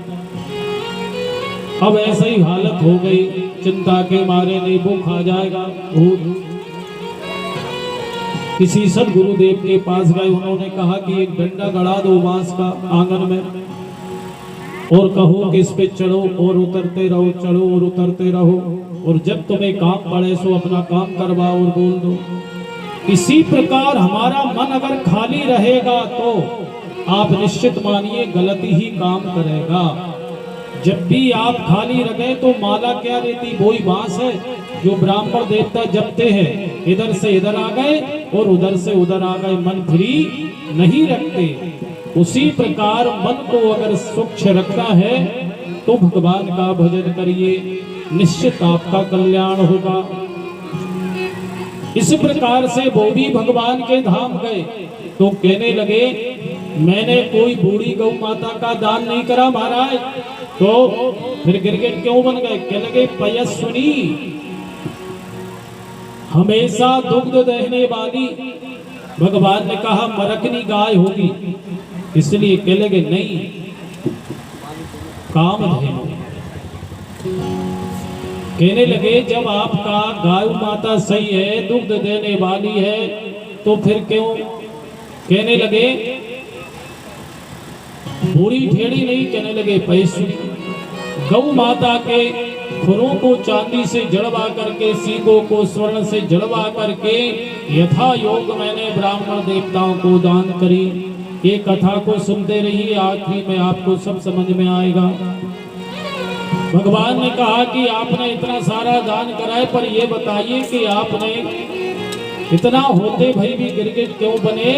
अब ऐसा ही हालत हो गई, चिंता के मारे नहीं वो खा जाएगा भूत। किसी सदगुरुदेव के पास गए, उन्होंने कहा कि एक डंडा गड़ा दो बांस का आंगन में और कहो कि इस पे चढ़ो और उतरते रहो, चढ़ो और उतरते रहो, और जब तुम्हें काम पड़े सो अपना काम करवाओ और बोल दो। इसी प्रकार हमारा मन अगर खाली रहेगा तो आप निश्चित मानिए गलती ही काम करेगा। जब भी आप खाली रहे तो माला क्या रहती, वही बांस है जो ब्राह्मण देवता जपते हैं। इधर से इधर आ गए और उधर से उधर आ गए, मन फ्री नहीं रखते। उसी प्रकार मन को अगर स्वच्छ रखना है तो भगवान का भजन करिए, निश्चित आपका कल्याण होगा। इस प्रकार से वो भी भगवान के धाम गए तो कहने लगे मैंने कोई बूढ़ी गौ माता का दान नहीं करा महाराज। तो फिर गिरगिट क्यों बन गए? कहने लगे पयस्विनी, हमेशा दुग्ध देने वाली। भगवान ने कहा मरकनी गाय होगी, इसलिए कहने लगे नहीं, कामधेनु। कहने लगे जब आपका गाय माता सही है, दुग्ध देने वाली है, तो फिर क्यों? कहने लगे बूढ़ी ढेड़ी नहीं, कहने लगे पैसे। गौ माता के खुरों को चांदी से जड़वा करके, सींगों को स्वर्ण से जड़वा करके यथा योग मैंने ब्राह्मण देवताओं को दान करी। ये कथा को सुनते रहिए, आखिरी में आपको सब समझ में आएगा। भगवान ने कहा कि आपने इतना सारा दान कराए, पर ये बताइए कि आपने इतना होते भाई भी गिरगिट क्यों बने?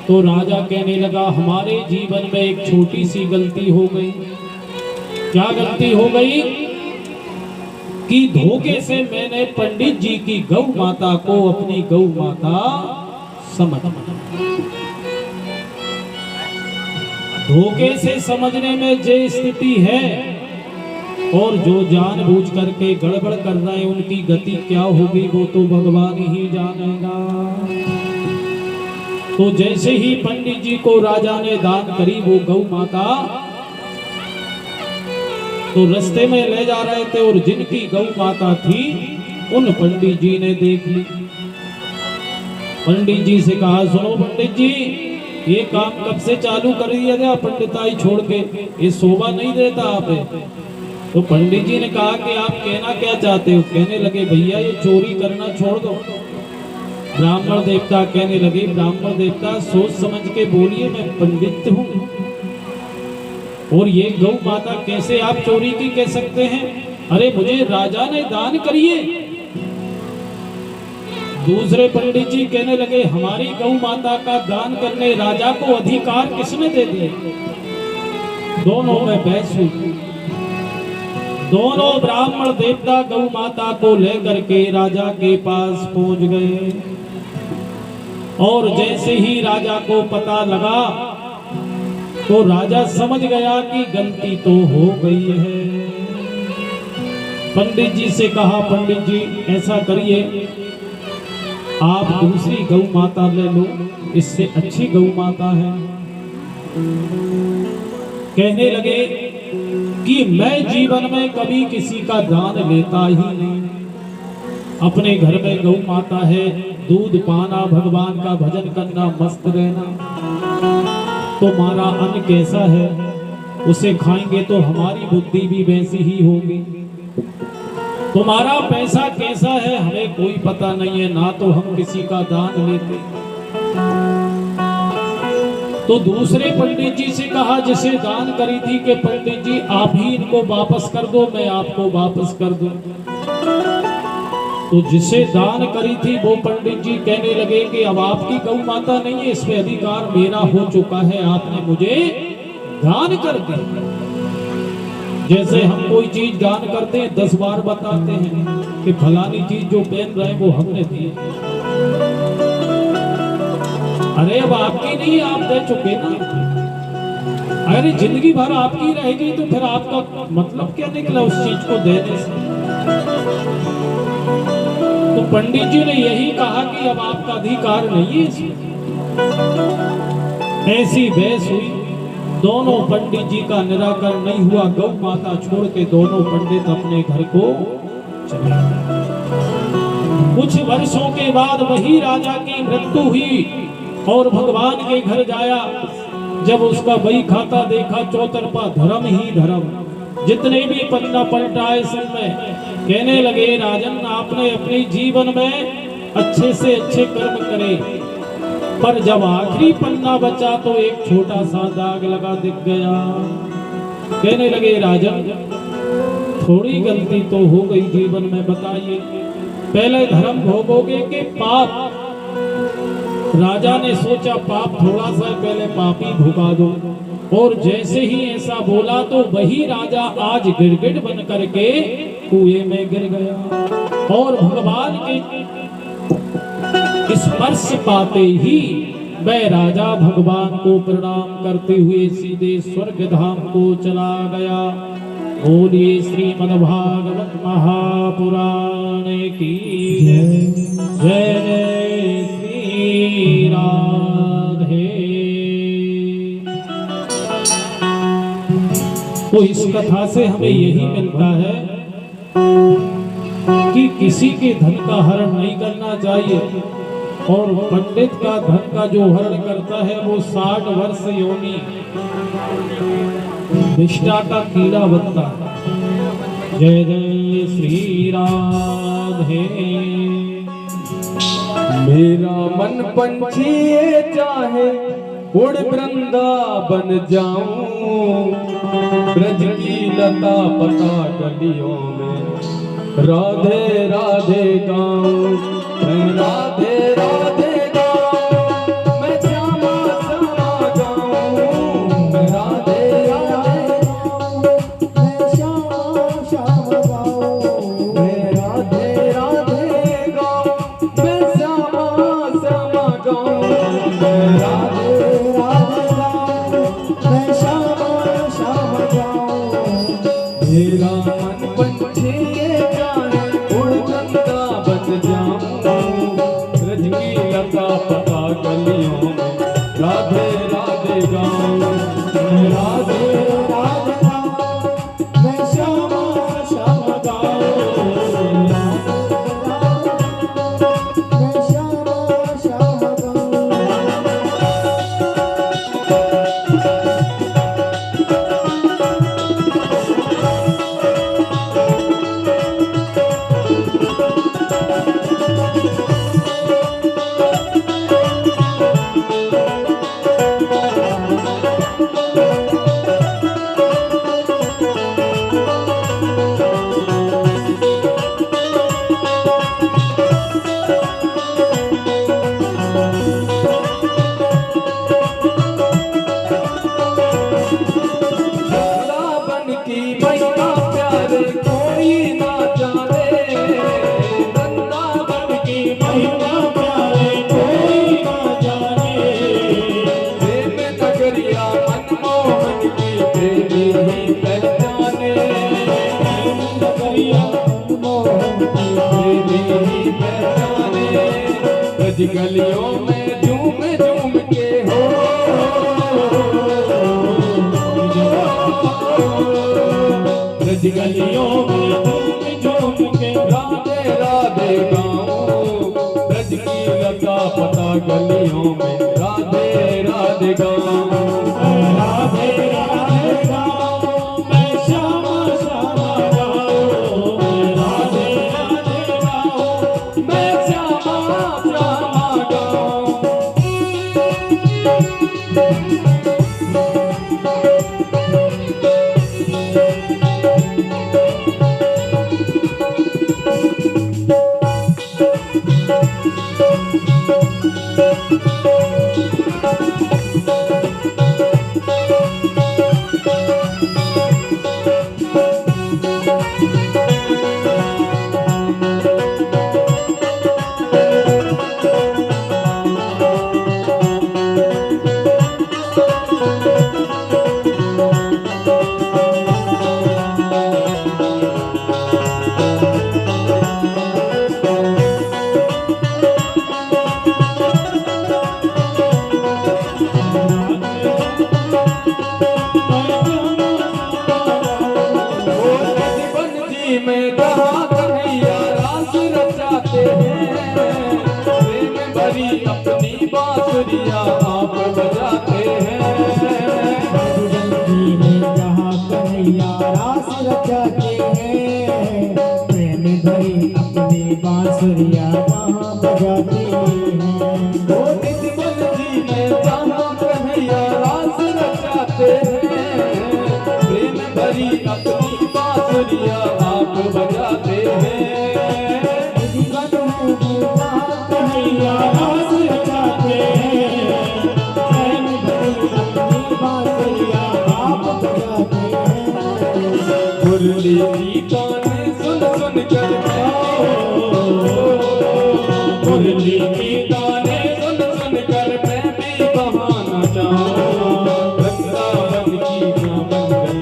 तो राजा कहने लगा हमारे जीवन में एक छोटी सी गलती हो गई। क्या गलती हो गई? कि धोखे से मैंने पंडित जी की गौ माता को अपनी गौ माता समझ। धोखे से समझने में जो स्थिति है, और जो जानबूझ करके गड़बड़ कर रहे हैं उनकी गति क्या होगी वो तो भगवान ही जानेगा। तो जैसे ही पंडित जी को राजा ने दान करी वो गौ माता, तो रास्ते में ले जा रहे थे और जिनकी गौ माता थी उन पंडित जी ने देख ली। पंडित जी से कहा सुनो पंडित जी, ये काम कब से चालू कर दिया गया पंडिताई छोड़ के? ये शोभा नहीं देता आप। तो पंडित जी ने कहा कि आप कहना क्या चाहते हो? कहने लगे भैया ये चोरी करना छोड़ दो। ब्राह्मण देवता कहने लगे ब्राह्मण देवता सोच समझ के बोलिए, मैं पंडित हूँ और ये गौ माता कैसे आप चोरी की कह सकते हैं? अरे मुझे राजा ने दान करिए। दूसरे पंडित जी कहने लगे हमारी गौ माता का दान करने राजा को अधिकार किसने दे दिए? दोनों में बहस हुई। दोनों ब्राह्मण देवता गौ माता को लेकर के राजा के पास पहुंच गए, और जैसे ही राजा को पता लगा तो राजा समझ गया कि गलती तो हो गई है। पंडित जी से कहा, पंडित जी ऐसा करिए, आप दूसरी गौ माता ले लो, इससे अच्छी गौ माता है। कहने लगे कि मैं जीवन में कभी किसी का दान लेता ही नहीं। अपने घर में गौ माता है, दूध पाना, भगवान का भजन करना, मस्त रहना। तो हमारा अन्न कैसा है, उसे खाएंगे तो हमारी बुद्धि भी वैसी ही होगी। तुम्हारा पैसा कैसा है हमें कोई पता नहीं है, ना तो हम किसी का दान लेते। तो दूसरे पंडित जी से कहा जिसे दान करी थी कि पंडित जी आप ही इनको वापस कर दो, मैं आपको वापस कर दूं। तो जिसे दान करी थी वो पंडित जी कहने लगे कि अब आपकी गौ माता नहीं है, इसमें अधिकार मेरा हो चुका है, आपने मुझे दान कर दिया। जैसे हम कोई चीज दान करते हैं 10 बार बताते हैं कि फलानी चीज जो पहन रहे हैं वो हमने दी। अरे अब आपकी नहीं, आप दे चुके ना। अरे जिंदगी भर आपकी रहेगी तो फिर आपका मतलब क्या निकला उस चीज को देने से। तो पंडित जी ने यही कहा कि अब आपका अधिकार नहीं है इसमें। ऐसी बहस हुई, दोनों पंडित जी का निराकरण नहीं हुआ। गौ माता छोड़ के दोनों पंडित अपने घर को चले गए। कुछ वर्षों के बाद वही राजा की मृत्यु हुई और भगवान के घर जाया। जब उसका वही खाता देखा, चौतरफा धर्म ही धर्म, जितने भी पन्ना पलटाए सब में कहने लगे राजन आपने अपने जीवन में अच्छे से अच्छे कर्म करे, पर जब आखिरी पन्ना बचा तो एक छोटा सा दाग लगा दिख गया। कहने लगे राजन थोड़ी गलती तो हो गई जीवन में, बताइए पहले धर्म भोगोगे कि पाप। राजा ने सोचा पाप थोड़ा सा पहले पाप ही भुगा दो, और जैसे ही ऐसा बोला तो वही राजा आज गिरगिट बन करके कुएं में गिर गया। और भगवान के स्पर्श पाते ही वह राजा भगवान को प्रणाम करते हुए सीधे स्वर्ग धाम को चला गया। बोलिए श्रीमद्भागवत महापुराण की जय। जय श्री राधे। तो इस कथा से हमें यही मिलता है कि किसी के धन का हरण नहीं करना चाहिए, और पंडित का धन का जो हरण करता है वो 60 वर्ष योनि विष्टा का कीड़ा बनता है। जय जय श्री राधे। मेरा मन पंछी ये चाहे उड़ वृंदावन जाऊं, ब्रज की लता पता गलियों में राधे राधे गाऊं। मैं राधे राधे गाऊं, मैं श्यामा श्यामा गाऊं। मैं राधे राधे गाऊं, मैं श्यामा श्यामा गाऊं। मैं राधे राधे गाऊं, मैं श्यामा श्यामा गाऊं। मैं राधे राधे गाऊं, मैं श्यामा श्यामा गाऊं। मेरा मन पंछी ये जाने उड़ वृंदावन जाऊं, ब्रज की लता पता गलियों में राधे राधे गाऊं। मैं राधे राधे गाऊं, मैं श्यामा श्यामा गाऊं। मैं श्यामा श्यामा गाऊं। भैया मनमोहन की तेरी पहचाने ब्रज गलियों में झूम झूम के हो ब्रज गलियों में झूम झूम के राधे राधे गाऊं ब्रज की लता पता गलियों में राधे राधे गाऊं राधे राधे गाओ मैं श्यामा श्यामा गाओ राधे राधे गाओ मैं श्यामा श्यामा गाऊं में जहाँ कन्हैया रास रचाते हैं प्रेम भरी अपनी बांसुरिया आप बजाते हैं मधुबन में जहाँ कन्हैया रास रचाते हैं प्रेम भरी अपनी बांसुरिया वहाँ बजाते हैं वो निधवन जी में जहाँ कन्हैया रास रचाते हैं प्रेम भरी अपनी बांसुरिया आप बजाते हैं मधुबन में जहाँ कन्हैया रास रचाते हैं प्रेम भरी अपनी बांसुरिया आप बजाते हैं मुरली की ताने सुन सुन कर मुरली की ताने सुन सुन कर मैं भी बहाना चाहूं वृंदावन की ना बन गई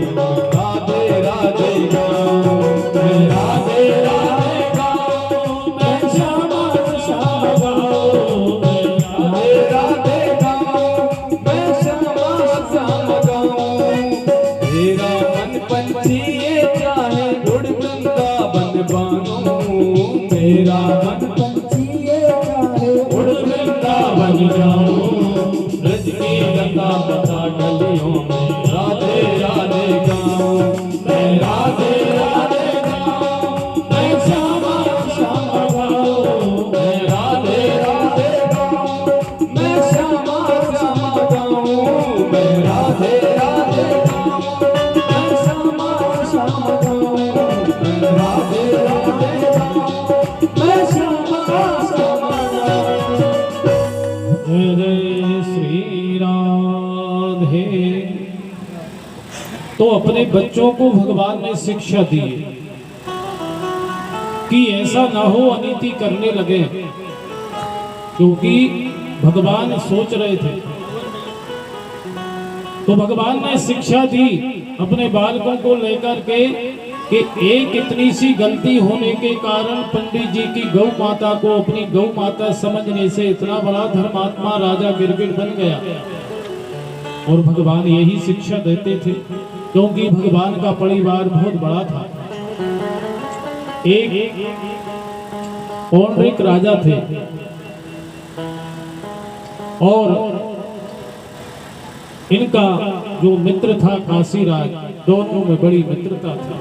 राधे राधे गाऊं मैं राधे राधे गाऊं मैं श्यामा श्यामा गाऊं मैं राधे राधे गाऊं मैं श्यामा श्यामा गाऊं मेरा मन पंछी ये चाहे उड़ वृंदावन बानूं मेरा मन पंछी ये चाहे उड़ वृंदावन जाऊं ब्रज की लता पता गलियों में राधे राधे गाऊं मैं राधे राधे गाऊं मैं श्यामा श्यामा गाऊं मैं राधे राधे गाऊं मैं श्यामा श्यामा गाऊं मैं राधे राधे गाऊं मैं श्यामा श्यामा गाऊं मैं राधे राधे गाऊं मैं श्यामा श्यामा गाऊं जय जय श्री राधे। तो अपने बच्चों को भगवान ने शिक्षा दी कि ऐसा ना हो अनीति करने लगे, क्योंकि भगवान सोच रहे थे। तो भगवान ने शिक्षा दी अपने बालकों को लेकर के कि एक इतनी सी गलती होने के कारण पंडित जी की गौ माता को अपनी गौ माता समझने से इतना बड़ा धर्मात्मा राजा गिरगिट बन गया। और भगवान यही शिक्षा देते थे, क्योंकि भगवान का परिवार बहुत बड़ा था। एक पौंड्रिक राजा थे और इनका जो मित्र था काशीराज, दोनों में बड़ी मित्रता थी।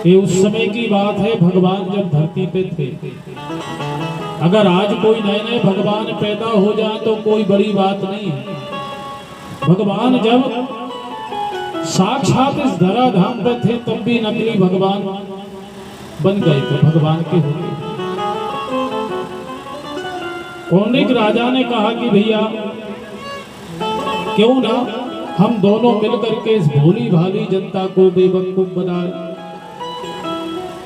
ये उस समय की बात है, भगवान जब धरती पे थे। अगर आज कोई नए नए भगवान पैदा हो जाए तो कोई बड़ी बात नहीं है। भगवान जब साक्षात इस धराधाम पे थे तब भी नकली भगवान बन गए थे, भगवान के होते। पौंड्रिक राजा ने कहा कि भैया क्यों ना हम दोनों मिलकर के इस भोली भाली जनता को बेवकूफ बनाए।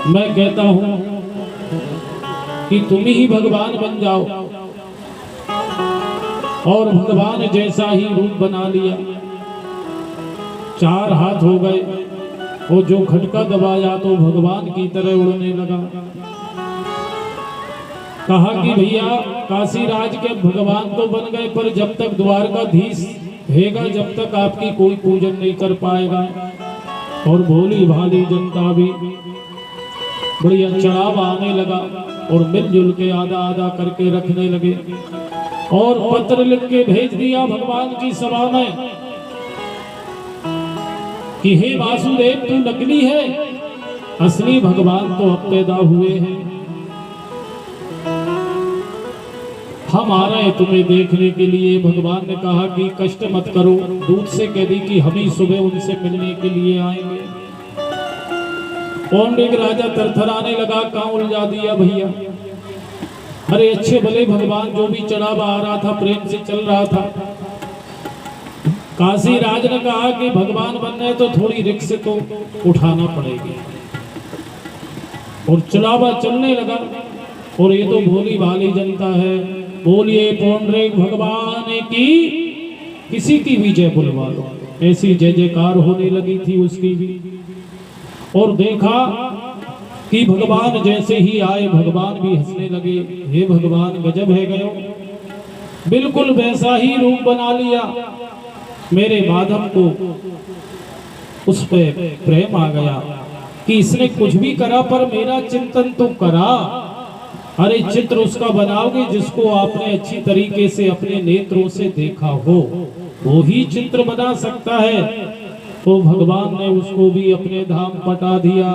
मैं कहता हूं कि तुम ही भगवान बन जाओ। और भगवान जैसा ही रूप बना लिया, 4 हाथ हो गए, वो जो खटका दबाया तो भगवान की तरह उड़ने लगा। कहा कि भैया काशीराज के भगवान तो बन गए, पर जब तक द्वारकाधीश रहेगा जब तक आपकी कोई पूजन नहीं कर पाएगा। और भोली भाली जनता भी बढ़िया चढ़ावा आने लगा और मिलजुल के आधा आधा करके रखने लगे और पत्र लिख के भेज दिया भगवान की सभा में कि हे वासुदेव तू नकली है, असली भगवान तो अब पैदा हुए हैं। हम आ रहे हैं तुम्हें देखने के लिए। भगवान ने कहा कि कष्ट मत करो, दूध से कह दी कि हम ही सुबह उनसे मिलने के लिए आएंगे। पौंड्रिक राजा थरथराने लगा, कहां उलझा दिया भैया। अरे अच्छे भले भगवान जो भी चढ़ावा आ रहा था प्रेम से चल रहा था। काशीराज ने कहा कि भगवान बनने तो थोड़ी रिक्स तो उठाना पड़ेगी और चढ़ावा चलने लगा। और ये तो भोली भाली जनता है। बोलिए पौंड्रिक भगवान की, किसी की भी जय बुलवा लो। ऐसी जय जयकार होने लगी थी उसकी भी। और देखा कि भगवान जैसे ही आए भगवान भी हंसने लगे। हे भगवान गजब है गयो, बिल्कुल वैसा ही रूप बना लिया। मेरे माधव को उस पे प्रेम आ गया कि इसने कुछ भी करा पर मेरा चिंतन तो करा। अरे चित्र उसका बनाओगे जिसको आपने अच्छी तरीके से अपने नेत्रों से देखा हो, वो ही चित्र बना सकता है। तो भगवान ने उसको भी अपने धाम पटा दिया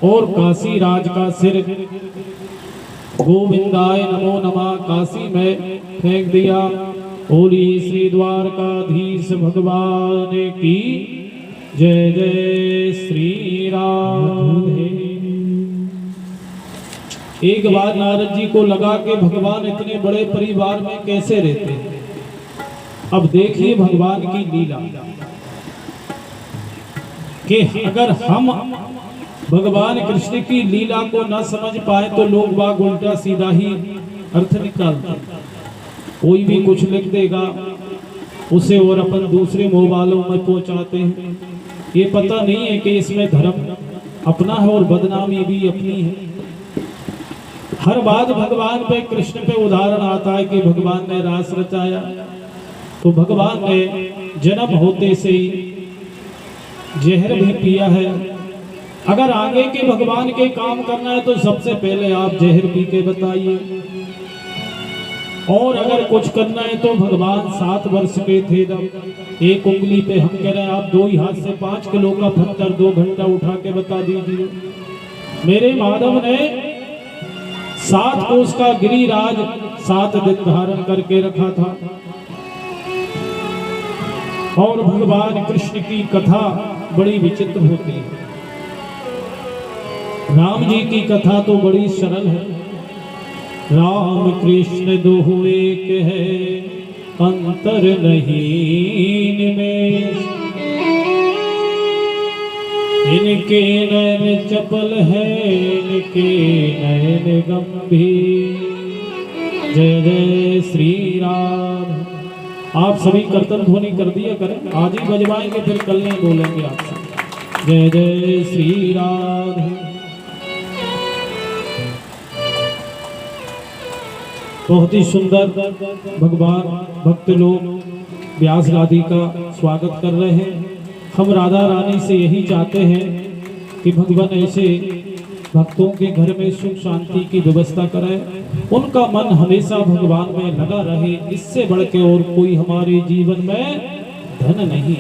और काशी राज का सिर गोविंदाय नमो नमः काशी में फेंक दिया। बोली श्री द्वारकाधीश भगवान की जय जय श्री राधे। एक बार नारद जी को लगा कि भगवान इतने बड़े परिवार में कैसे रहते हैं। अब देखिए भगवान की लीला कि अगर हम भगवान कृष्ण की लीला को न समझ पाए तो लोग बाग उल्टा सीधा ही अर्थ निकालते। कोई भी कुछ लिख देगा उसे और अपन दूसरे मोबाइलों में पहुंचाते हैं। ये पता नहीं है कि इसमें धर्म अपना है और बदनामी भी अपनी है। हर बात भगवान पे कृष्ण पे उदाहरण आता है कि भगवान ने रास रचाया तो भगवान ने जन्म होते से ही जहर भी पिया है। अगर आगे के भगवान के काम करना है तो सबसे पहले आप जहर पी के बताइए। और अगर कुछ करना है तो भगवान 7 वर्ष के थे तब एक उंगली पे हम कह रहे हैं आप 2 ही हाथ से 5 किलो का पत्थर 2 घंटा उठा के बता दीजिए। मेरे माधव ने 7 कोस का गिरिराज 7 दिन धारण करके रखा था। और भगवान कृष्ण की कथा बड़ी विचित्र होती है। राम जी की कथा तो बड़ी सरल है। राम कृष्ण दोहु एक है, अंतर नहीं इनमें। इनके नैन चपल है, इनके नैन गंभीर। जय जय श्री राम। आप सभी कीर्तन ध्वनि कर दिया करें, आज ही बजवाएंगे फिर कल नहीं बोलेंगे आपसे। जय जय श्री राम। बहुत ही सुंदर भगवान भक्त लोग व्यास राधि का स्वागत कर रहे हैं। हम राधा रानी से यही चाहते हैं कि भगवान ऐसे भक्तों के घर में सुख शांति की व्यवस्था करें, उनका मन हमेशा भगवान में लगा रहे। इससे बढ़ के और कोई हमारे जीवन में धन नहीं।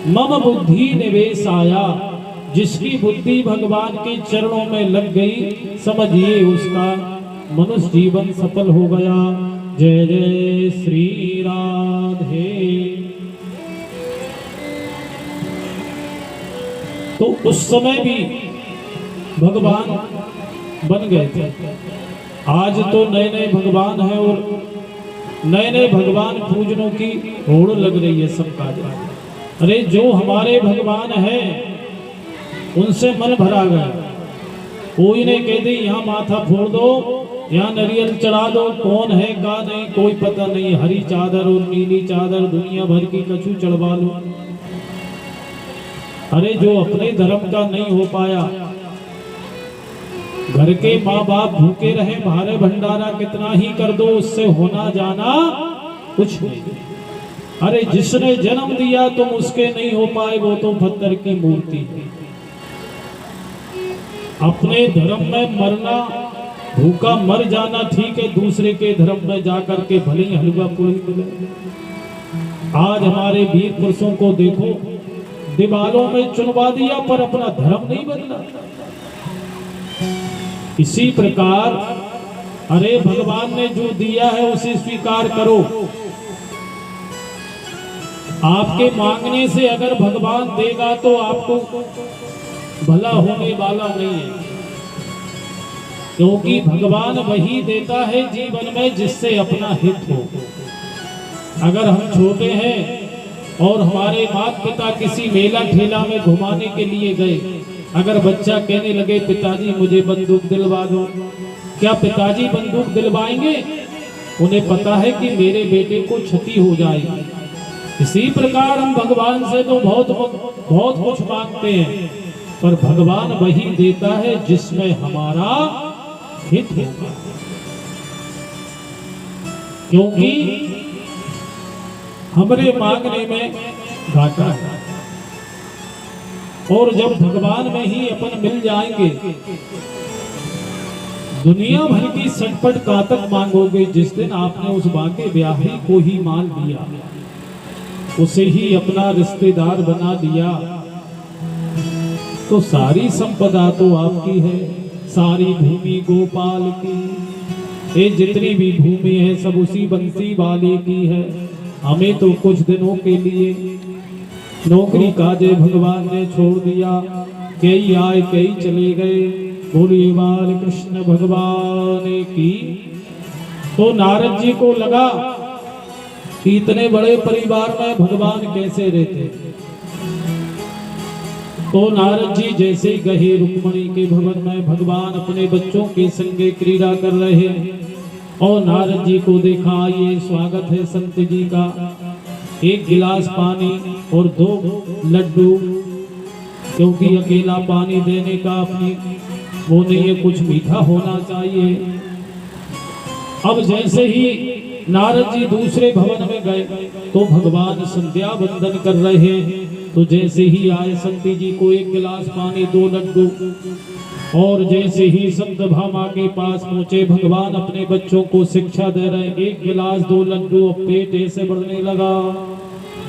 मम बुद्धि निवेश आया, जिसकी बुद्धि भगवान के चरणों में लग गई समझिए उसका मनुष्य जीवन सफल हो गया। जय जय श्री राधे। तो उस समय भी भगवान बन गए थे। आज तो नए नए भगवान हैं और नए नए भगवान पूजनों की होड़ लग रही है सबका। अरे जो हमारे भगवान हैं उनसे मन भरा गया। कोई ने कह दी यहाँ माथा फोड़ दो, यहाँ नारियल चढ़ा दो, कौन है का नहीं कोई पता नहीं। हरी चादर और नीली चादर दुनिया भर की कछु चढ़वा लो। अरे जो अपने धर्म का नहीं हो पाया, घर के माँ बाप भूखे रहे, भारे भंडारा कितना ही कर दो, उससे होना जाना कुछ नहीं। अरे जिसने जन्म दिया तुम उसके नहीं हो पाए, वो तो पत्थर की मूर्ति है। अपने धर्म में मरना, भूखा मर जाना ठीक है, दूसरे के धर्म में जाकर के भले ही हलवा पूरी मिले। आज हमारे वीर पुरुषों को देखो, दीवारों में चुनवा दिया पर अपना धर्म नहीं बदला। इसी प्रकार अरे भगवान ने जो दिया है उसे स्वीकार करो। आपके मांगने से अगर भगवान देगा तो आपको भला होने वाला नहीं है, क्योंकि भगवान वही देता है जीवन में जिससे अपना हित हो। अगर हम छोटे हैं और हमारे माता पिता किसी मेला ठेला में घुमाने के लिए गए, अगर बच्चा कहने लगे पिताजी मुझे बंदूक दिलवा दो, क्या पिताजी बंदूक दिलवाएंगे? उन्हें पता है कि मेरे बेटे को क्षति हो जाएगी। इसी प्रकार हम भगवान से तो बहुत कुछ मांगते हैं, पर भगवान वही देता है जिसमें हमारा हित होगा, क्योंकि हमरे मांगने में घाटा है। और जब भगवान में ही अपन मिल जाएंगे, दुनिया भर की सटपट कातक मांगोगे, जिस दिन आपने उस बाके ब्याही को ही मान लिया, उसे ही अपना रिश्तेदार बना दिया, तो सारी संपदा तो आपकी है, सारी भूमि गोपाल की। ये जितनी भी भूमि है सब उसी बंसी वाले की है। हमें तो कुछ दिनों के लिए नौकरी काजे भगवान ने छोड़ दिया, कई आए कई चले गए। बोलिए बाल कृष्ण भगवान की। तो नारद जी को लगा कि इतने बड़े परिवार में भगवान कैसे रहते। तो नारद जी जैसे ही गए रुक्मणी के भवन में, भगवान अपने बच्चों के संगे क्रीड़ा कर रहे हैं और नारद जी को देखा, ये स्वागत है संत जी का। एक गिलास पानी और 2 लड्डू, क्योंकि अकेला पानी देने का अपनी वो नहीं है, कुछ मीठा होना चाहिए। अब जैसे ही नारद जी दूसरे भवन में गए तो भगवान संध्या वंदन कर रहे हैं। तो जैसे ही आए संत जी को 1 गिलास पानी 2 लड्डू, और जैसे ही संत भामा के पास पहुंचे भगवान अपने बच्चों को शिक्षा दे रहे। 1 गिलास 2 लड्डू, अब पेट ऐसे बढ़ने लगा।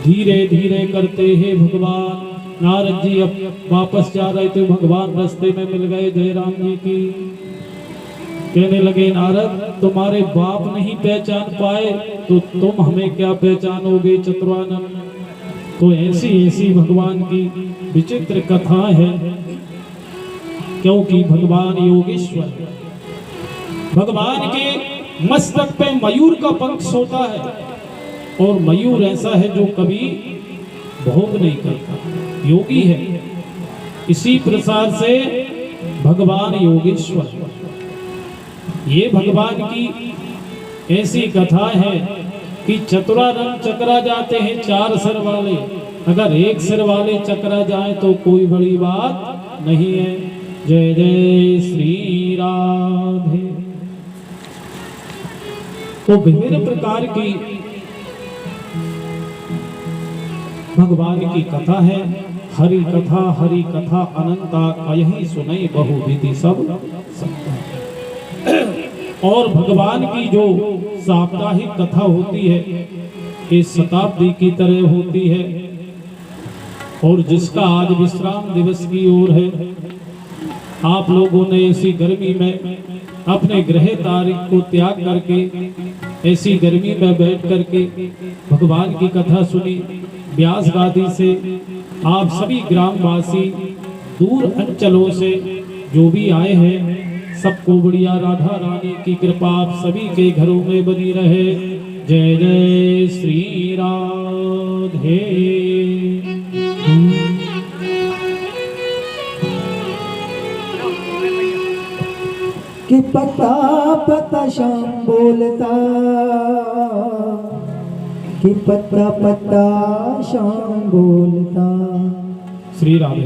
धीरे धीरे करते हैं भगवान नारद जी अब वापस जा रहे थे, भगवान रास्ते में मिल गए जयराम जी की। कहने लगे नारद तुम्हारे बाप नहीं पहचान पाए तो तुम हमें क्या पहचानोगे चतुरानन। तो ऐसी ऐसी भगवान की विचित्र कथा है, क्योंकि भगवान योगेश्वर, भगवान के मस्तक पे मयूर का पंख सोता है और मयूर ऐसा है जो कभी भोग नहीं करता, योगी है। इसी प्रसाद से भगवान योगेश्वर, ये भगवान की ऐसी कथा है कि चतुरानन चकरा जाते हैं 4 सिर वाले, अगर 1 सिर वाले चकरा जाए तो कोई बड़ी बात नहीं है। जय जय श्री राधे। तो विभिन्न प्रकार की भगवान की कथा है। हरि कथा अनंता, यही सुनई बहुविधि सब सकता। और भगवान की जो साप्ताहिक कथा होती है ये शताब्दी की तरह होती है, और जिसका आज विश्राम दिवस की ओर है। आप लोगों ने ऐसी गर्मी में अपने गृह तारीख को त्याग करके ऐसी गर्मी में बैठ करके भगवान की कथा सुनी व्यास गादी से। आप सभी ग्रामवासी दूर अंचलों से जो भी आए हैं, सबको बढ़िया राधा रानी की कृपा आप सभी के घरों में बनी रहे। जय जय श्री राधे। कि पता पता शाम बोलता, कि पता पता शाम बोलता, श्री राधे।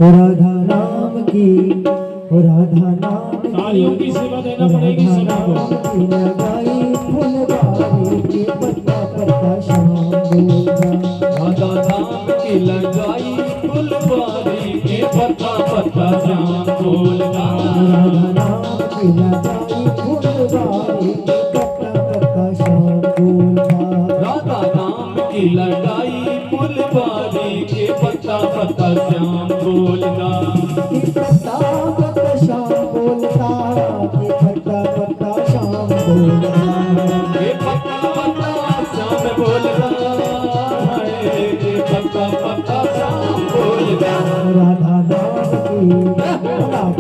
ओ राधा नाम की, ओ राधा नाम की, तालियों की सेवा देना पड़ेगी सभी को। की लगाई फुलवारी के पत्ता पत्ता शाम बोलता। राधा नाम की लगाई फुलवारी के पत्ता पत्ता श्याम बोलता। राधा नाम की लगाई फुलवारी के पत्ता पत्ता शाम बोलता। राधा नाम की लगाई फुलवारी के पत्ता पत्ता श्याम बोलता। कि पत्ता पत्ता शाम बोलता, कि पत्ता पत्ता शाम बोलता। ये पत्ता पत्ता श्याम बोलता है, ये पत्ता पत्ता श्याम बोलता। राधा नाम की, राधा नाम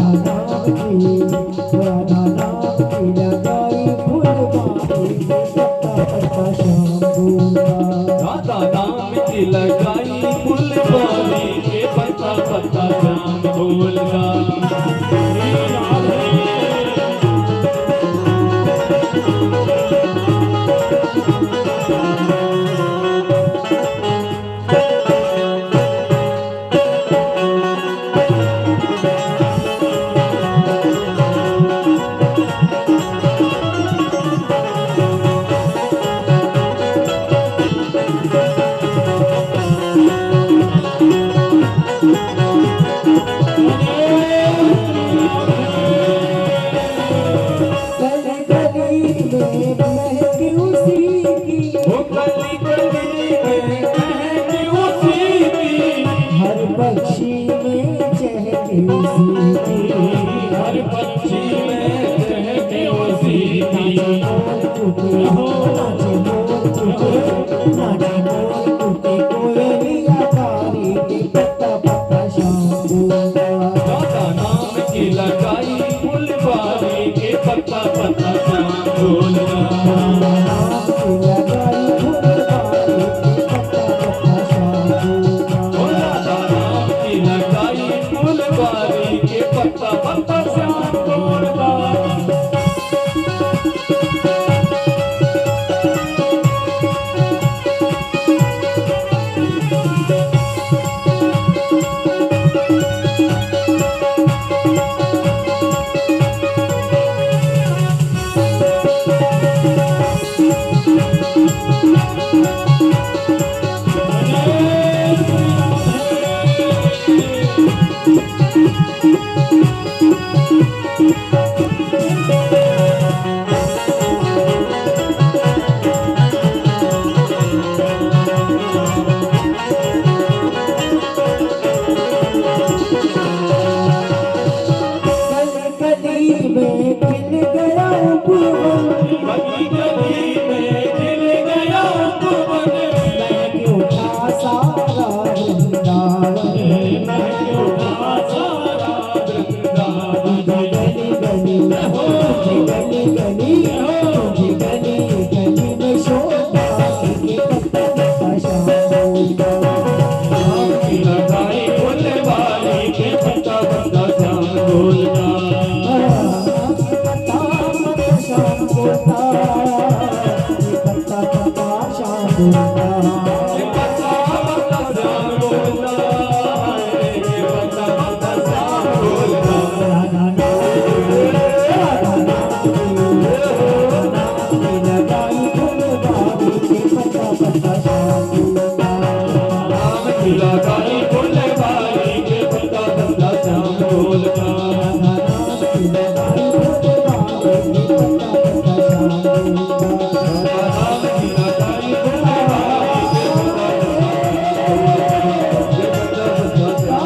की, राधा नाम की लगाई फुलवारी के पत्ता पत्ता शाम बोलता। राधा नाम की लगाई फुलवारी के पत्ता पत्ता श्याम बोलता। गली गली में महक उसी की, वो गली गली में महक उसी की। हर पक्षी में चहके उसी की। हर पक्षी में चहके उसी की। नाचे मोर टूटे, नाचे मोर टूटे कोयलिया कारी के पत्ता पत्ता शाम बोलता। राधा नाम की लगाई फुलवारी के पत्ता पत्ता श्याम बोलता। नाम की लगाई फुलवारी के पत्ता पत्ता शाम बोलता। राधा नाम की लगाई फुलवारी के पत्ता पत्ता श्याम बोलता। गली गली में खिल गया उपवन, गली गली में खिल गया उपवन। महक उठा सारा वृंदावन। महक उठा सारा वृंदावन। गली गली तुझे गली गली तुझे गली गली में शोभा के पत्ता पत्ता शाम बोलता। नाम की लगाई फुलवारी के पत्ता पत्ता श्याम बोलता। पत्ता पत्ता शाम बोलता, पत्ता पत्ता शाम बोलता। ये पत्ता पत्ता श्याम बोलता है, ये पत्ता पत्ता श्याम बोलता। राधा नाम की लगाई फुलवारी के पत्ता पत्ता शाम बोलता। नाम की लगाई फुलवारी के पत्ता पत्ता श्याम बोलता। राधा नाम की लगाई फुलवारी के पत्ता पत्ता शाम बोलता। नाम की लगाई फुलवारी के पत्ता पत्ता श्याम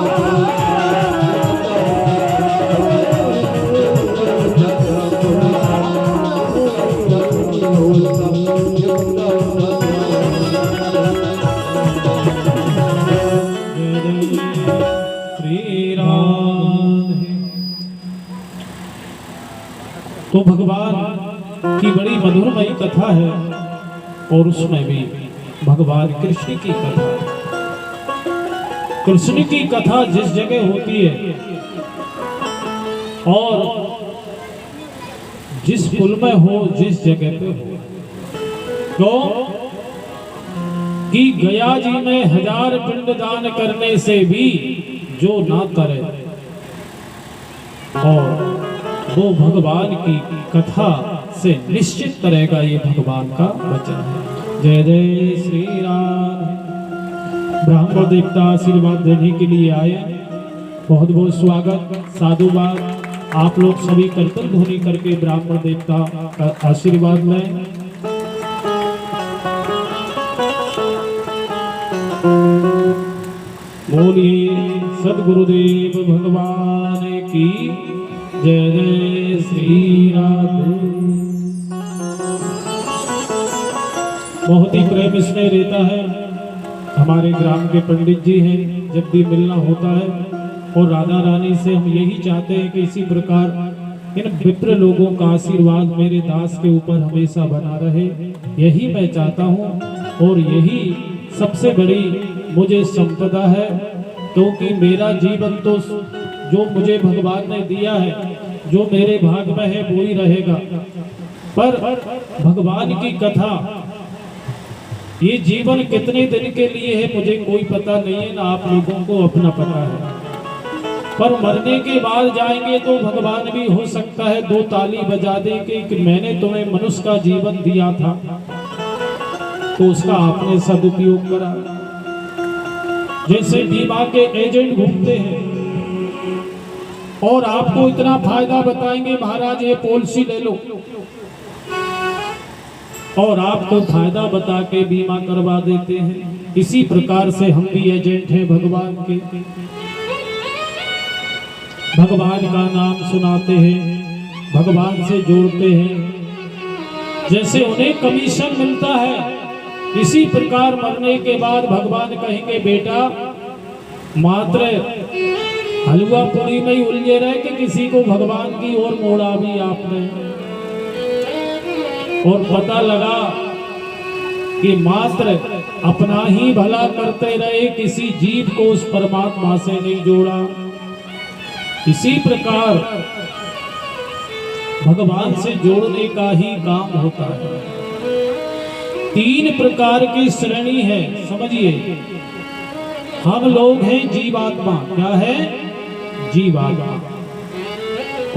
श्री राधे। तो भगवान की बड़ी मधुरमयी कथा है और उसमें भी भगवान कृष्ण की कथा। कृष्ण की कथा जिस जगह होती है और जिस कुल में हो, जिस जगह पे हो, क्यों कि गया जी में 1000 पिंड दान करने से भी जो ना करे, और वो भगवान की कथा से निश्चित करेगा, ये भगवान का वचन है। जय जय श्री राम। ब्राह्मण देवता आशीर्वाद देने के लिए आए, बहुत बहुत स्वागत, साधुवाद। आप लोग सभी कर्तव्य ध्वनि करके ब्राह्मण देवता का आशीर्वाद लें। बोलिए सद्गुरुदेव भगवान की जय जय श्री राधे। बहुत ही प्रेम इसमें रहता है। हमारे ग्राम के पंडित जी हैं, जब भी मिलना होता है और राधा रानी से हम यही चाहते हैं कि इसी प्रकार इन विप्र लोगों का आशीर्वाद मेरे दास के ऊपर हमेशा बना रहे, यही मैं चाहता हूँ। और यही सबसे बड़ी मुझे संपदा है, क्योंकि मेरा जीवन तो जो मुझे भगवान ने दिया है, जो मेरे भाग में है वो ही रहेगा। पर भगवान की कथा, ये जीवन कितने दिन के लिए है मुझे कोई पता नहीं है, ना आप लोगों को अपना पता है। पर मरने के बाद जाएंगे तो भगवान भी हो सकता है 2 ताली बजा देंगे कि मैंने तुम्हें मनुष्य का जीवन दिया था, तो उसका आपने सदुपयोग करा। जैसे बीमा के एजेंट घूमते हैं और आपको इतना फायदा बताएंगे, महाराज ये पॉलिसी ले लो, और आपको फायदा बता के बीमा करवा देते हैं। इसी प्रकार से हम भी एजेंट हैं भगवान के। भगवान का नाम सुनाते हैं, भगवान से जोड़ते हैं। जैसे उन्हें कमीशन मिलता है, इसी प्रकार मरने के बाद भगवान कहेंगे बेटा मात्र हलवा पूरी में ही उलझे रहे कि किसी को भगवान की ओर मोड़ा भी आपने, और पता लगा कि मात्र अपना ही भला करते रहे, किसी जीव को उस परमात्मा से नहीं जोड़ा। इसी प्रकार भगवान से जोड़ने का ही काम होता है। 3 प्रकार की श्रेणी है, समझिए। हम लोग हैं जीवात्मा। क्या है? जीवात्मा।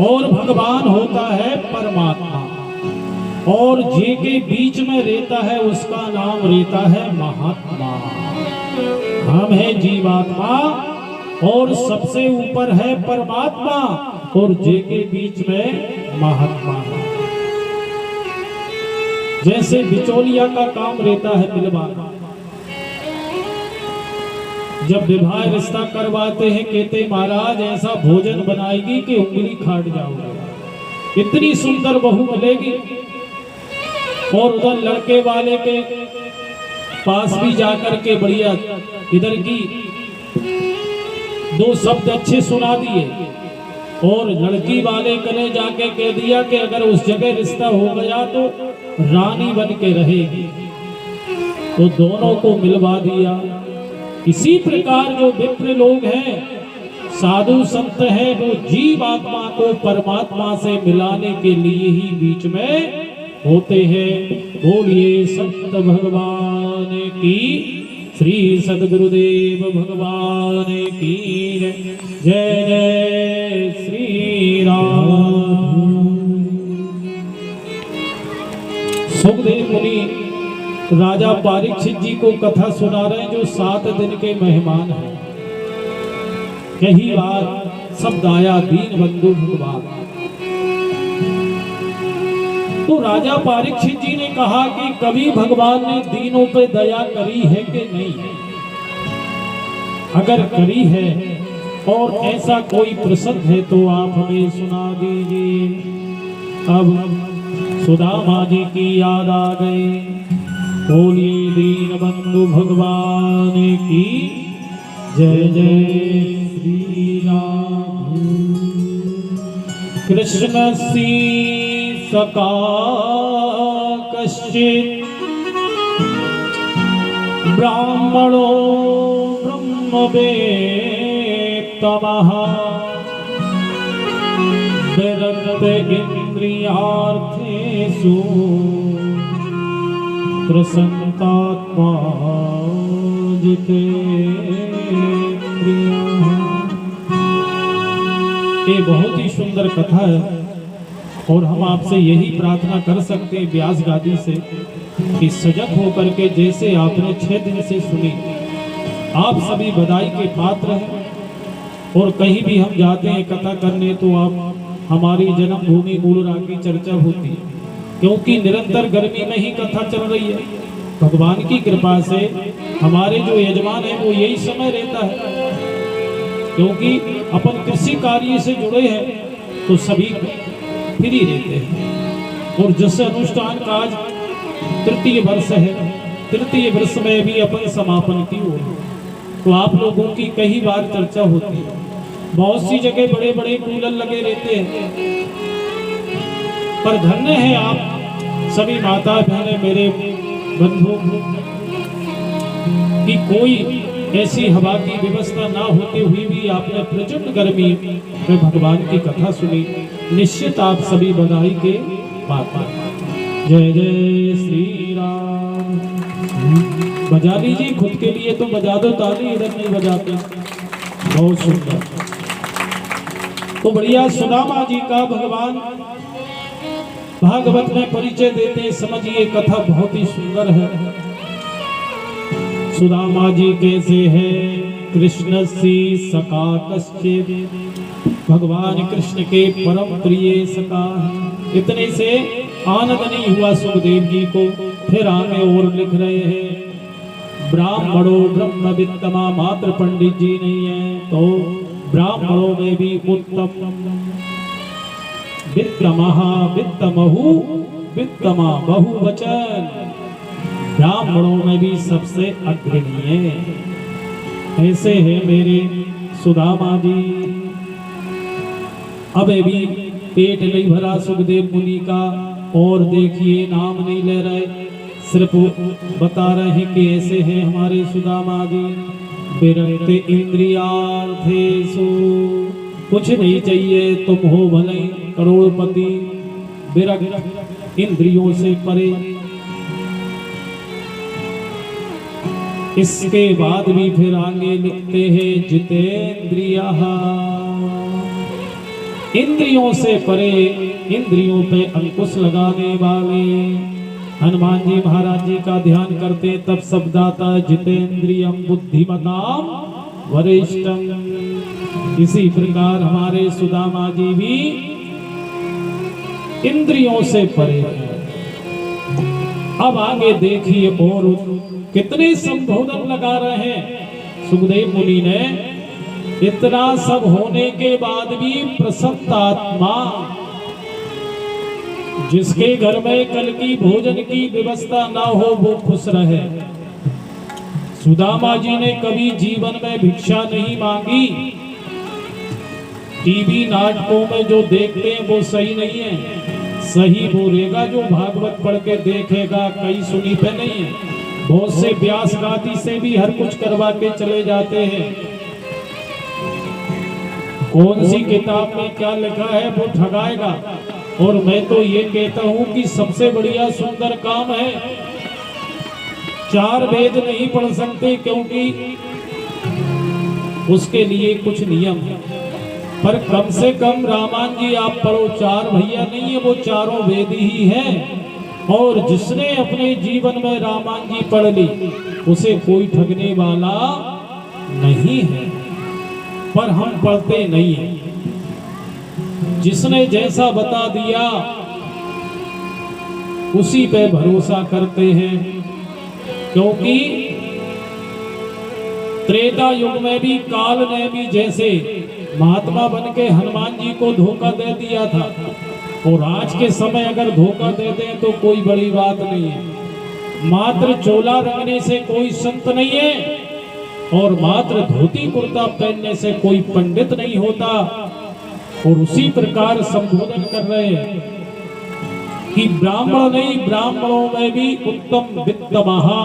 और भगवान होता है परमात्मा, और जे के बीच में रहता है उसका नाम रहता है महात्मा। हम हैं जीवात्मा और सबसे ऊपर है परमात्मा, और जे के बीच में महात्मा है। जैसे बिचौलिया का काम रहता है मिलवाना। जब विवाह रिश्ता करवाते हैं, कहते महाराज ऐसा भोजन बनाएगी कि उंगली खाट जाओगे, इतनी सुंदर बहू मिलेगी। और उधर लड़के वाले के पास भी जाकर के बढ़िया इधर की 2 शब्द अच्छे सुना दिए, और लड़की वाले कने जाके कह दिया कि अगर उस जगह रिश्ता हो गया तो रानी बन के रहेगी, तो दोनों को मिलवा दिया। इसी प्रकार जो विप्र लोग हैं, साधु संत हैं, वो जीव आत्मा को परमात्मा से मिलाने के लिए ही बीच में होते हैं। बोलिए संत भगवान की, श्री सद्गुरुदेव भगवान की जय जय श्री राम। सुखदेव मुनि राजा परीक्षित जी को कथा सुना रहे हैं, जो 7 दिन के मेहमान हैं। कई बार शब्द आया दीन बंधु भगवान। तो राजा परीक्षित जी ने कहा कि कभी भगवान ने दीनों पे दया करी है कि नहीं? अगर करी है और ऐसा कोई प्रसंग है तो आप हमें सुना दीजिए। अब सुदामा जी की याद आ गई। बोलिए दीन बंधु भगवान की जय जय श्री राम। कृष्ण सी सका कश्चित ब्राह्मणो ब्रह्मवेत्तमः विरक्त इंद्रियार्थेषु प्रसन्नात्मा ये बहुत ही सुंदर कथा है और हम आपसे यही प्रार्थना कर सकते हैं व्यास गादी से कि सजग होकर के जैसे आपने 6 दिन से सुनी, आप सभी बधाई के पात्र हैं। और कहीं भी हम जाते हैं कथा करने तो आप हमारी जन्मभूमि मूलरा की चर्चा होती है, क्योंकि निरंतर गर्मी में ही कथा चल रही है। भगवान की कृपा से हमारे जो यजमान है वो यही समय रहता है, क्योंकि अपन कृषि कार्य से जुड़े हैं तो सभी फ्री रहते हैं। और जैसे अनुष्ठान का आज तृतीय वर्ष है, तृतीय वर्ष में भी अपन समापन की ओर, तो आप लोगों की कई बार चर्चा होती है। बहुत सी जगह बड़े बड़े कूलर लगे रहते हैं, पर धन्य है आप सभी माता बहनें मेरे बंधु कि कोई ऐसी हवा की व्यवस्था ना होते हुए भी आपने प्रचंड गर्मी में भगवान की कथा सुनी। निश्चित आप सभी बधाई के पात्र। जय जय श्री राम। बजा लीजिए खुद के लिए तो बजा दो ताली, इधर नहीं बजाते। बहुत सुंदर। तो बढ़िया सुदामा जी का भगवान भागवत में परिचय देते, समझिए कथा बहुत ही सुंदर है। सुदामा जी कैसे है कृष्ण सी सका कश्चित, भगवान कृष्ण के परम प्रिय सका। इतने से आनंद नहीं हुआ सुखदेव जी को, फिर आगे और लिख रहे हैं ब्राह्मणों ब्रह्म वित्तमा, मात्र पंडित जी नहीं है तो ब्राह्मणों में भी उत्तम वित्तमहा वित्तमहु वित्तमा बहुवचन, ब्राह्मणों में भी सबसे अग्रणी है। ऐसे है मेरे सुदामा जी। अब भी पेट नहीं भरा सुखदेव मुनि का, और देखिए नाम नहीं ले रहे, सिर्फ बता रहे हैं कि ऐसे हैं हमारे सुदामा जी। विरक्त इंद्रियार्थेषु, कुछ नहीं चाहिए तुम हो भले करोड़पति, विरक्त इंद्रियों से परे। इसके बाद भी फिर आगे लिखते हैं जितेंद्रियः, इंद्रियों से परे, इंद्रियों पे अंकुश लगाने वाले। हनुमान जी महाराज जी का ध्यान करते तब शब्द आता है जितेंद्रियम बुद्धिमताम वरिष्ठम। इसी प्रकार हमारे सुदामा जी भी इंद्रियों से परे हैं। अब आगे देखिए और कितने संबोधन लगा रहे हैं सुखदेव मुनि ने। इतना सब होने के बाद भी प्रसन्न आत्मा, जिसके घर में कल की भोजन की व्यवस्था ना हो वो खुश रहे। सुदामा जी ने कभी जीवन में भिक्षा नहीं मांगी। टीवी नाटकों में जो देखते हैं वो सही नहीं है, सही वो रहेगा जो भागवत पढ़ के देखेगा। कई सुनी पे नहीं है, बहुत से व्यास गादी से भी हर कुछ करवा के चले जाते हैं। कौन सी किताब में क्या लिखा है वो ठगाएगा। और मैं तो ये कहता हूं कि सबसे बढ़िया सुंदर काम है, 4 वेद नहीं पढ़ सकते क्योंकि उसके लिए कुछ नियम है, पर कम से कम रामायण जी आप पढ़ो। 4 भैया नहीं है, वो चारों वेद ही हैं। और जिसने अपने जीवन में रामायण जी पढ़ ली उसे कोई ठगने वाला नहीं है, पर हम पढ़ते नहीं हैं। जिसने जैसा बता दिया उसी पे भरोसा करते हैं, क्योंकि त्रेता युग में भी काल ने भी जैसे महात्मा बन के हनुमान जी को धोखा दे दिया था, और आज के समय अगर धोखा दे दें तो कोई बड़ी बात नहीं है। मात्र चोला रंगने से कोई संत नहीं है, और मात्र धोती कुर्ता पहनने से कोई पंडित नहीं होता। और उसी प्रकार संबोधन कर रहे हैं कि ब्राह्मण नहीं, ब्राह्मणों में भी उत्तम वित्तमहा,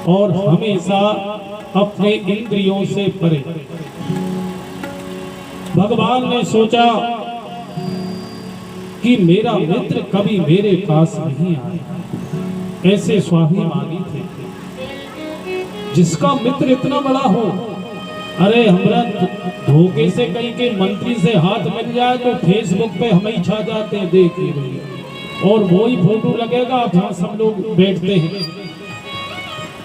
और हमेशा अपने इंद्रियों से परे। भगवान ने सोचा कि मेरा मित्र कभी मेरे पास नहीं आया। ऐसे स्वाभिमानी थे, जिसका मित्र इतना बड़ा हो, अरे हमरा धोखे से कहीं के मंत्री से हाथ मिल जाए तो फेसबुक पे हम ही छा जाते हैं, देखिए भैया, और वही फोटो लगेगा जहाँ सब लोग बैठते हैं,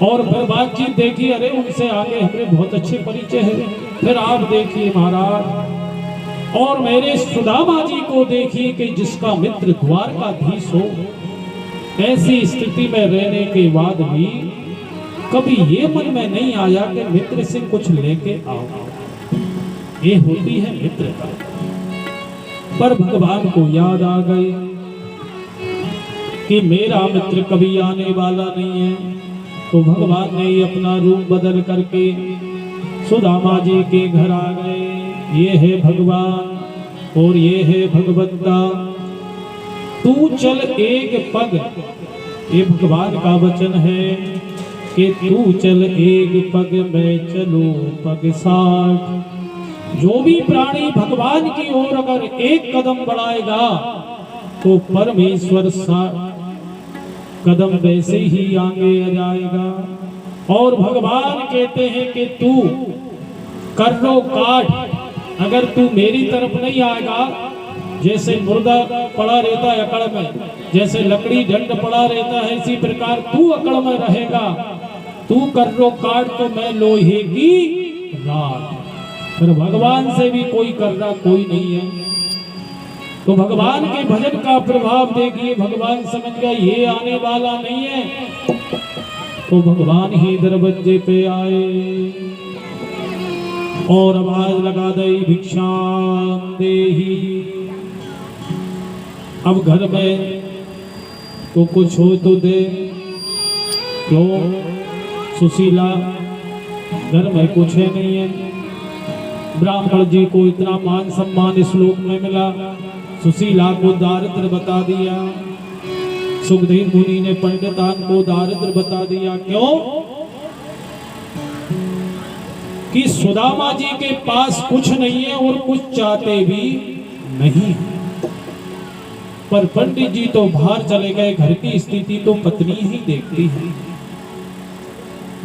और फिर बातचीत देखिए, अरे उनसे आगे हमें बहुत अच्छे परिचय है। फिर आप देखिए महाराज, और मेरे सुदामा जी को देखिए कि जिसका मित्र द्वारकाधीश हो, ऐसी स्थिति में रहने के बाद भी कभी ये मन में नहीं आया कि मित्र से कुछ लेके आओ। ये होती है मित्रता। पर भगवान को याद आ गई कि मेरा मित्र कभी आने वाला नहीं है, तो भगवान ने अपना रूप बदल करके सुदामा जी के घर आ गए। ये है भगवान और ये है भगवत्ता, तू चल एक पग, ये भगवान का वचन है कि तू चल एक पग मैं चलो पग 60। जो भी प्राणी भगवान की ओर अगर एक कदम बढ़ाएगा तो परमेश्वर 60 कदम वैसे ही आगे आ जाएगा। और भगवान कहते हैं कि तू कर्रो काट, अगर तू मेरी तरफ नहीं आएगा, जैसे मुर्दा पड़ा रहता है अकड़ में, जैसे लकड़ी डंड पड़ा रहता है, इसी प्रकार तू अकड़ में रहेगा। तू कर्रो काट तो मैं लोहे की राट। फिर भगवान से भी कोई कर्रा कोई नहीं है। तो भगवान के भजन का प्रभाव देखिए, भगवान समझ गया ये आने वाला नहीं है, तो भगवान ही दरवाजे पे आए और आवाज लगा दई भिक्षाम देहि। अब घर में तो कुछ हो तो दे, क्यों सुशीला घर में कुछ है नहीं है। ब्राह्मण जी को इतना मान सम्मान इस लोक में मिला, सुशीला को दारिद्र बता दिया। सुखदेव मुनि ने पंडितान को दारिद्र बता दिया। क्यों कि सुदामा जी के पास कुछ नहीं है और कुछ चाहते भी नहीं। पर पंडित जी तो बाहर चले गए, घर की स्थिति तो पत्नी ही देखती है।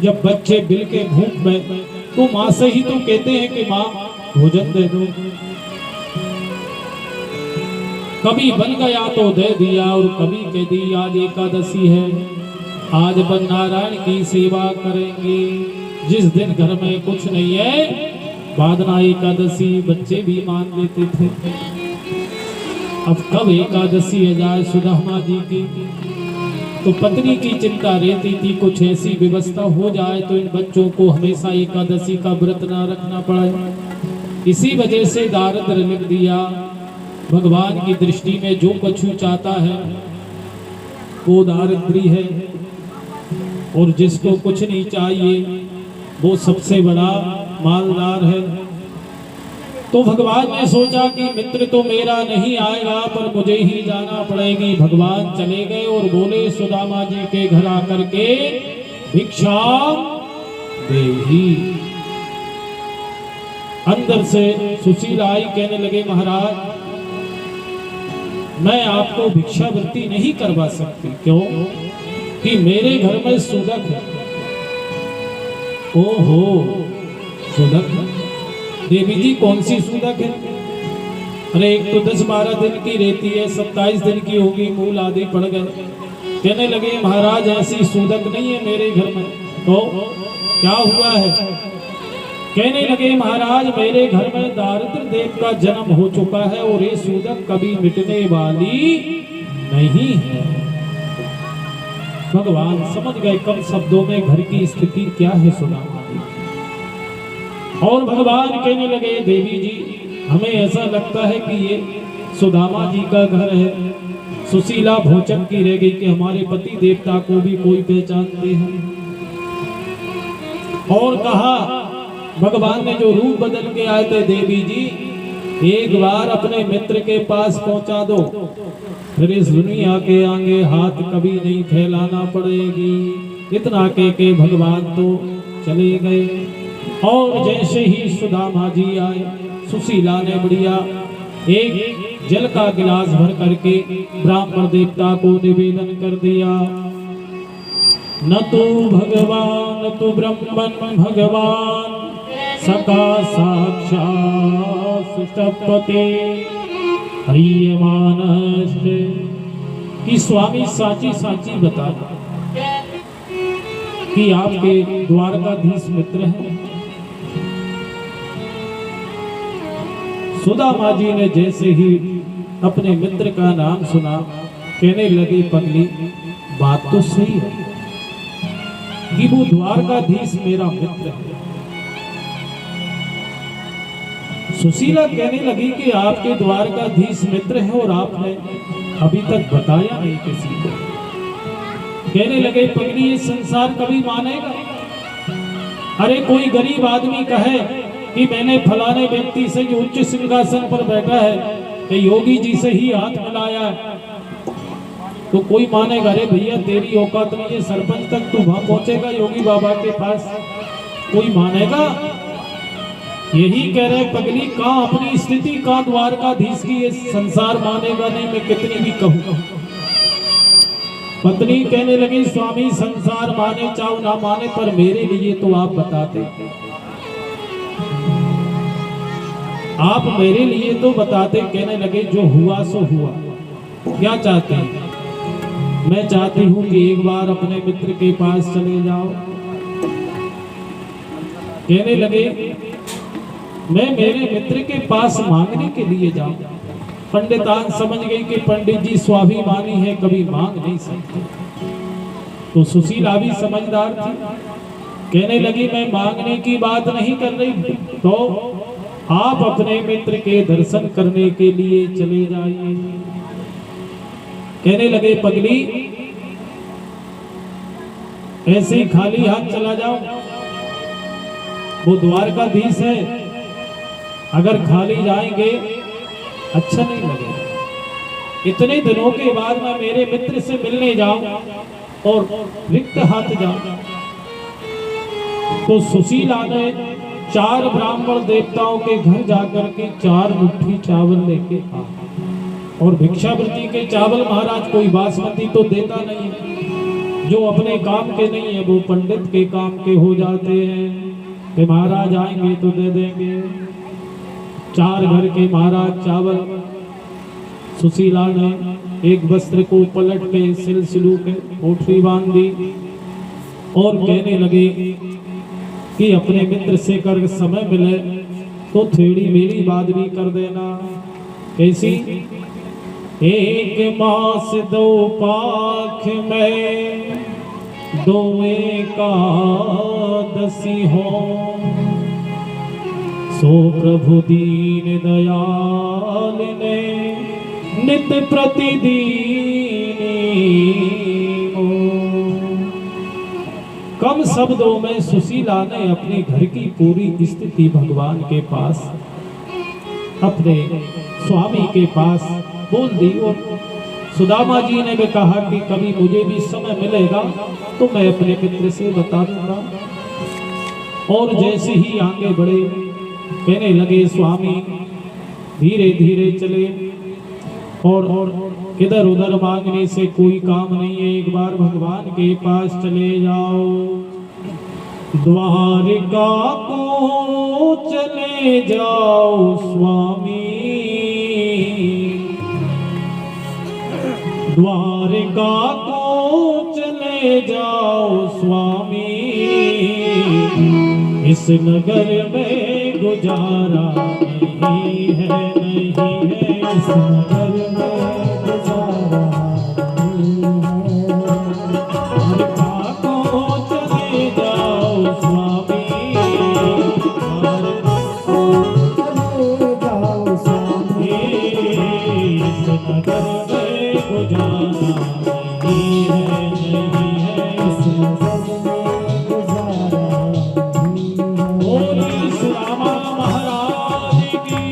जब बच्चे बिल के भूख में, तो माँ से ही तो कहते हैं कि माँ भोजन दे दो। कभी बन गया तो दे दिया, और कभी कह दी आज एकादशी है, आज बन नारायण की सेवा करेंगे। जिस दिन घर में कुछ नहीं है, बादना एकादशी बच्चे भी मान लेते थे। अब कब एकादशी आ जाए सुदामा जी की, तो पत्नी की चिंता रहती थी कुछ ऐसी व्यवस्था हो जाए तो इन बच्चों को हमेशा एकादशी का व्रत ना रखना पड़े। इसी वजह से दारिद्र लिख दिया। भगवान की दृष्टि में जो कछु चाहता है वो दारिद्री है, और जिसको कुछ नहीं चाहिए वो सबसे बड़ा मालदार है। तो भगवान ने सोचा कि मित्र तो मेरा नहीं आएगा, पर मुझे ही जाना पड़ेगी। भगवान चले गए और बोले सुदामा जी के घर आकर के भिक्षा देही। अंदर से सुशीला आई, कहने लगे महाराज मैं आपको भिक्षावृत्ति नहीं करवा सकती। क्यों कि मेरे घर में सुदक है। ओहो सुदक, देवी जी कौन सी सुदक है? अरे एक तो 10-12 दिन की रहती है, 27 दिन की होगी, मूल आदि पड़ गए। कहने लगे महाराज ऐसी सुदक नहीं है मेरे घर में। तो क्या हुआ है? कहने लगे महाराज मेरे घर में दारिद्र देव का जन्म हो चुका है और ये सूदक कभी मिटने वाली नहीं है। भगवान समझ गए कम शब्दों में घर की स्थिति क्या है सुदामा जी। और भगवान कहने लगे देवी जी हमें ऐसा लगता है कि ये सुदामा जी का घर है। सुशीला भोचन की रह गई कि हमारे पति देवता को भी कोई पहचानते हैं। और कहा भगवान ने जो रूप बदल के आए थे देवी जी, एक बार अपने मित्र के पास पहुंचा दो, फिर इस दुनिया के आगे हाथ कभी नहीं फैलाना पड़ेगी। इतना कह के भगवान तो चले गए। और जैसे ही सुदामा जी आए, सुशीला ने बढ़िया एक जल का गिलास भर करके ब्राह्मण देवता को निवेदन कर दिया। न तो भगवान तो ब्रह्मन भगवान सका साक्षात सृष्टपते हरियमानस कि स्वामी साची साची बता कि आपके द्वारकाधीश मित्र हैं। सुदामा जी ने जैसे ही अपने मित्र का नाम सुना कहने लगी पगली बात तो सही है कि वो द्वारकाधीश मेरा मित्र है। सुशीला कहने लगी कि आपके द्वारकाधीश मित्र है और आपने अभी तक बताया नहीं किसी को। कहने लगे पगली ये संसार कभी मानेगा? अरे कोई गरीब आदमी कहे कि मैंने फलाने व्यक्ति से जो उच्च सिंहासन पर बैठा है कि योगी जी से ही हाथ मिलाया है तो कोई मानेगा? अरे भैया तेरी औकात नहीं है, सरपंच तक तू वहां पहुंचेगा योगी बाबा के पास, कोई मानेगा? यही कह रहे पगली कहां अपनी स्थिति कहां द्वारकाधीश की, ये संसार मानेगा नहीं, मैं कितनी भी कहूं। पत्नी कहने लगी स्वामी संसार माने चाहो ना माने पर मेरे लिए तो आप बताते, आप मेरे लिए तो बताते। कहने लगे जो हुआ सो हुआ, क्या चाहते हैं? मैं चाहती हूं कि एक बार अपने मित्र के पास चले जाओ। कहने लगे मैं मेरे मित्र के पास मांगने के लिए जाऊं। पंडितान समझ गई कि पंडित जी स्वाभिमानी है, कभी मांग नहीं सकते। तो सुशीला भी समझदार थी, कहने लगी मैं मांगने की बात नहीं कर रही, तो आप अपने मित्र के दर्शन करने के लिए चले जाइए। कहने लगे पगली ऐसे ही खाली हाथ चला जाओ? वो द्वारकाधीश है, अगर खाली जाएंगे अच्छा नहीं लगेगा। इतने दिनों के बाद मैं मेरे मित्र से मिलने जाऊं और रिक्त हाथ जाऊं। तो सुशीला ने 4 ब्राह्मण देवताओं के घर जाकर के 4 मुट्ठी चावल लेके आ, और भिक्षावृत्ति के चावल महाराज कोई बासमती तो देता नहीं है, जो अपने काम के नहीं है वो पंडित के काम के हो जाते हैं कि महाराज आएंगे तो दे देंगे। 4 घर के महाराज चावल। सुशीला ने एक वस्त्र को पलट के सिलसिलू के कोठरी बांध दी और कहने लगे कि अपने मित्र से कर समय मिले तो थोड़ी मेरी बात भी कर देना। कैसी? 1 मास 2 पाख में 2 एकादशी हो, सो प्रभु दीन दयाल ने नित प्रतिदीन हो। कम शब्दों में सुशीला ने अपने घर की पूरी स्थिति भगवान के पास, अपने स्वामी के पास बोल दी। और सुदामा जी ने भी कहा कि कभी मुझे भी समय मिलेगा तो मैं अपने मित्र से बता दूंगा। और जैसे ही आगे बढ़े कहने लगे स्वामी धीरे धीरे चले और इधर उधर मांगने से कोई काम नहीं है, एक बार भगवान के पास चले जाओ। द्वारिका को चले जाओ स्वामी, द्वारिका को चले जाओ स्वामी, इस नगर में गुजारा नहीं है, नहीं है इस नगर में गुजारा नहीं है। द्वारिका को चले जाओ स्वामी, द्वारिका को चले जाओ स्वामी, इस नगर में गुजारा नहीं है, नहीं है इस नगर में गुजारा नहीं है। बोले सुदामा महाराज की।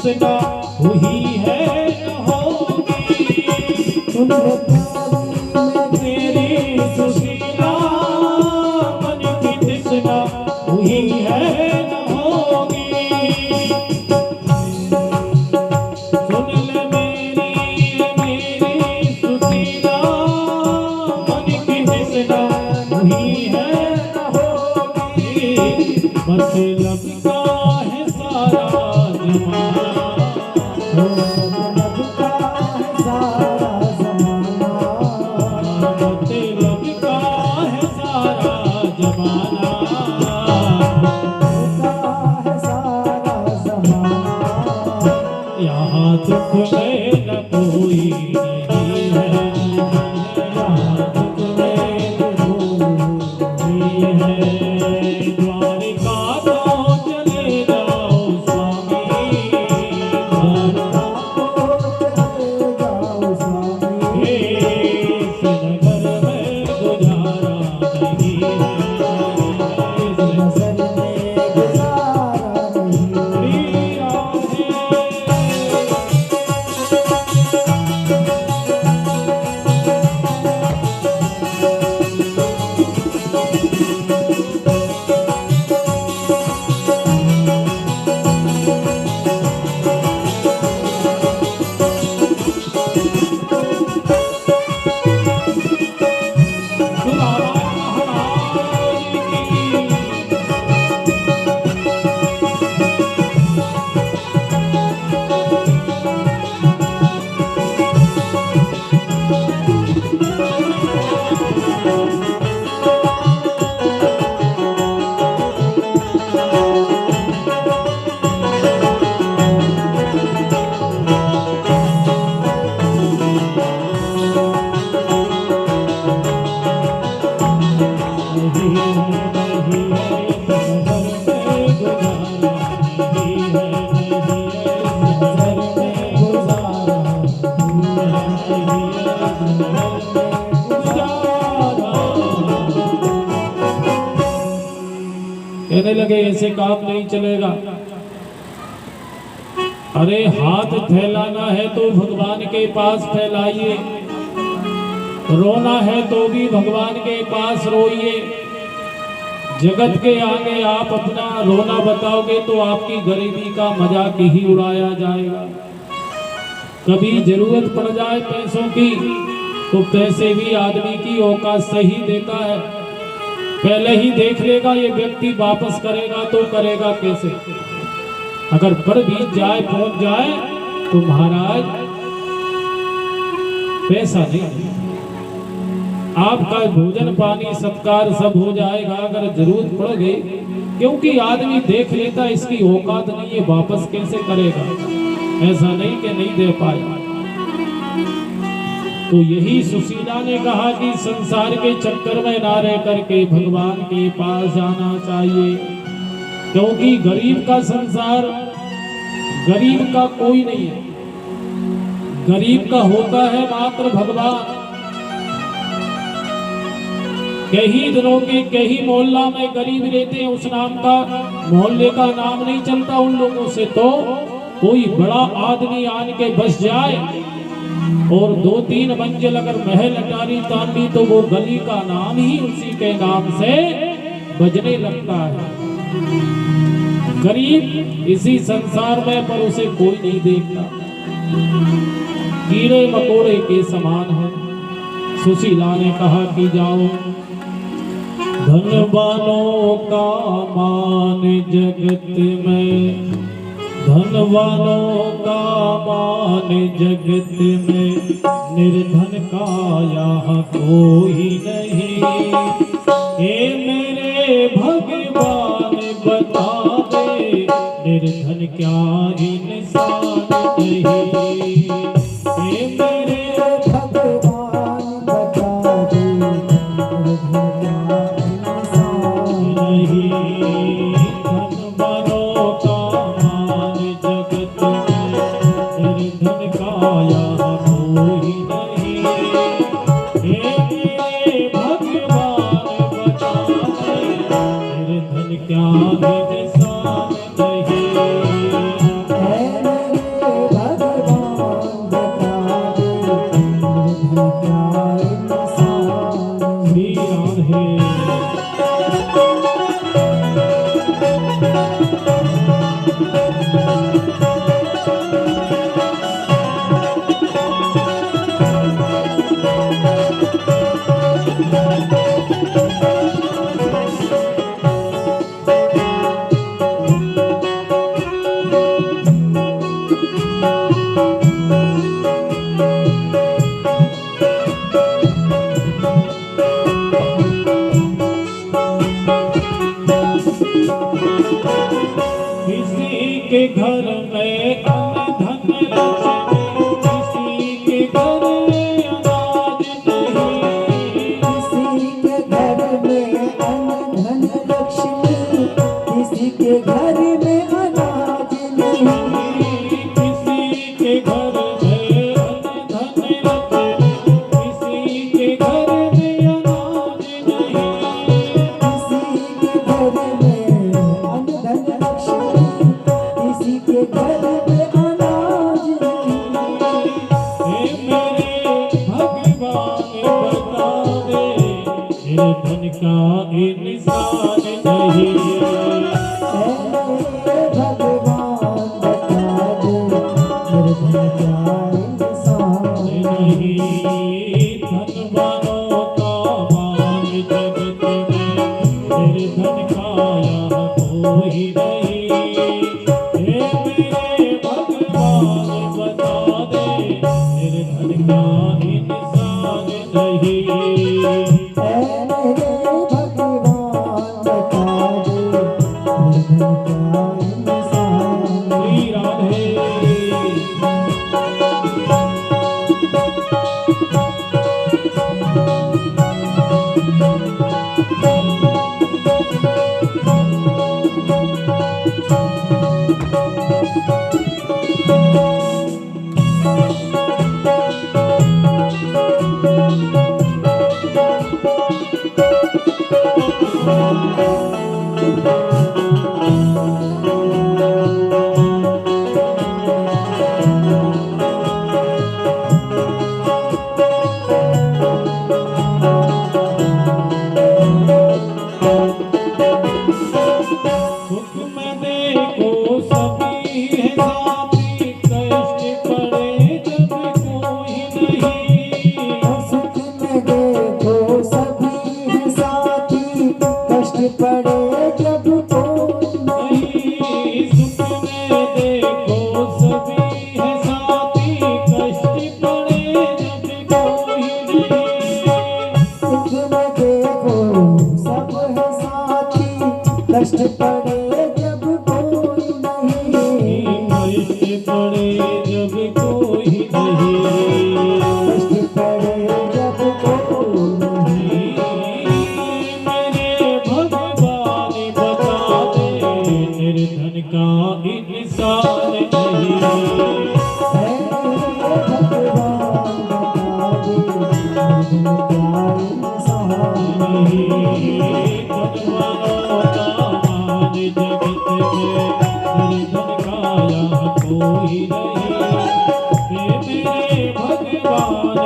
तृष्णा हुई है न होगी। सुन रे प्यारी तेरी सुशीला मन की तृष्णा हुई है न होगी। सुन ले मेरी सुशीला मन की तृष्णा हुई है न होगी। बस लगता है सारा जमाना, लगता है सारा जमाना, बस लगता है सारा जमाना। लगता है सारा जमाना। यहाँ दुख में न कोई नहीं है, यहाँ दुख में कोई है। द्वारिका तो चले जाओ स्वामी, द्वारिका चले जाओ स्वामी, हे इस नगर में गुजारा नहीं है, इस नजर में गुजारा नहीं। प्रिया है। कहने लगे ऐसे काम नहीं चलेगा। अरे हाथ फैलाना है तो भगवान के पास फैलाइए, रोना है तो भी भगवान के पास रोइए। जगत के आगे आप अपना रोना बताओगे तो आपकी गरीबी का मजाक ही उड़ाया जाएगा। कभी जरूरत पड़ जाए पैसों की तो पैसे भी आदमी की औकात सही देता है, पहले ही देख लेगा ये व्यक्ति वापस करेगा तो करेगा कैसे। अगर पर बीत जाए पहुंच जाए तो महाराज पैसा नहीं, आपका भोजन पानी सत्कार सब हो जाएगा अगर जरूरत पड़ गई, क्योंकि आदमी देख लेता इसकी औकात नहीं है, वापस कैसे करेगा। ऐसा नहीं कि नहीं दे पाया। तो यही सुशीला ने कहा कि संसार के चक्कर में ना रह करके भगवान के पास जाना चाहिए, क्योंकि गरीब का संसार, गरीब का कोई नहीं है, गरीब का होता है मात्र भगवान। कई दिनों के कई मोहल्ला में गरीब रहते हैं, उस नाम का मोहल्ले का नाम नहीं चलता उन लोगों से। तो कोई बड़ा आदमी आन के बस जाए और 2-3 मंजिल अगर महल अटारी तांबी तो वो गली का नाम ही उसी के नाम से बजने लगता है। गरीब इसी संसार में पर उसे कोई नहीं देखता, कीड़े मकोड़े के समान है। सुशीला ने कहा कि जाओ, धनवानों का मान जगत में, धनवानों का मान जगत में, निर्धन का यहाँ कोई नहीं। हे मेरे भगवान बता दे, निर्धन क्या इंसान नहीं। हे मेरे भगवान बता दे, निर्धन क्या इंसान नहीं। धनवानों का मान जगत में, निर्धन का यहाँ कोई नहीं। हे मेरे भगवान बता दे, निर्धन क्या इंसान नहीं। है। किसी के घर में अन्न धन लक्ष्मी, किसी के घर में अनाज नहीं, किसी के घर में अन्न धन लक्ष्मी, किसी के घर में अनाज नहीं, किसी के घर में अन्न धन लक्ष्मी, किसी के घर में अनाज नहीं, किसी के घर में अन्न धन लक्ष्मी, किसी के घर में अनाज नहीं। हे मेरे भगवान बता दे, तेरे धन का इंसान नहीं। भगवान बता दो मेरे धन का इंसान नहीं धनवानों का मान जगत में, तेरे धन का यहाँ कोई नहीं। हे मेरे भगवान बता दे, तेरे धन का इंसान नहीं। मेरे भगवान बता दो मेरे धन का इंसान श्री राधे। सुख में देखो सभी है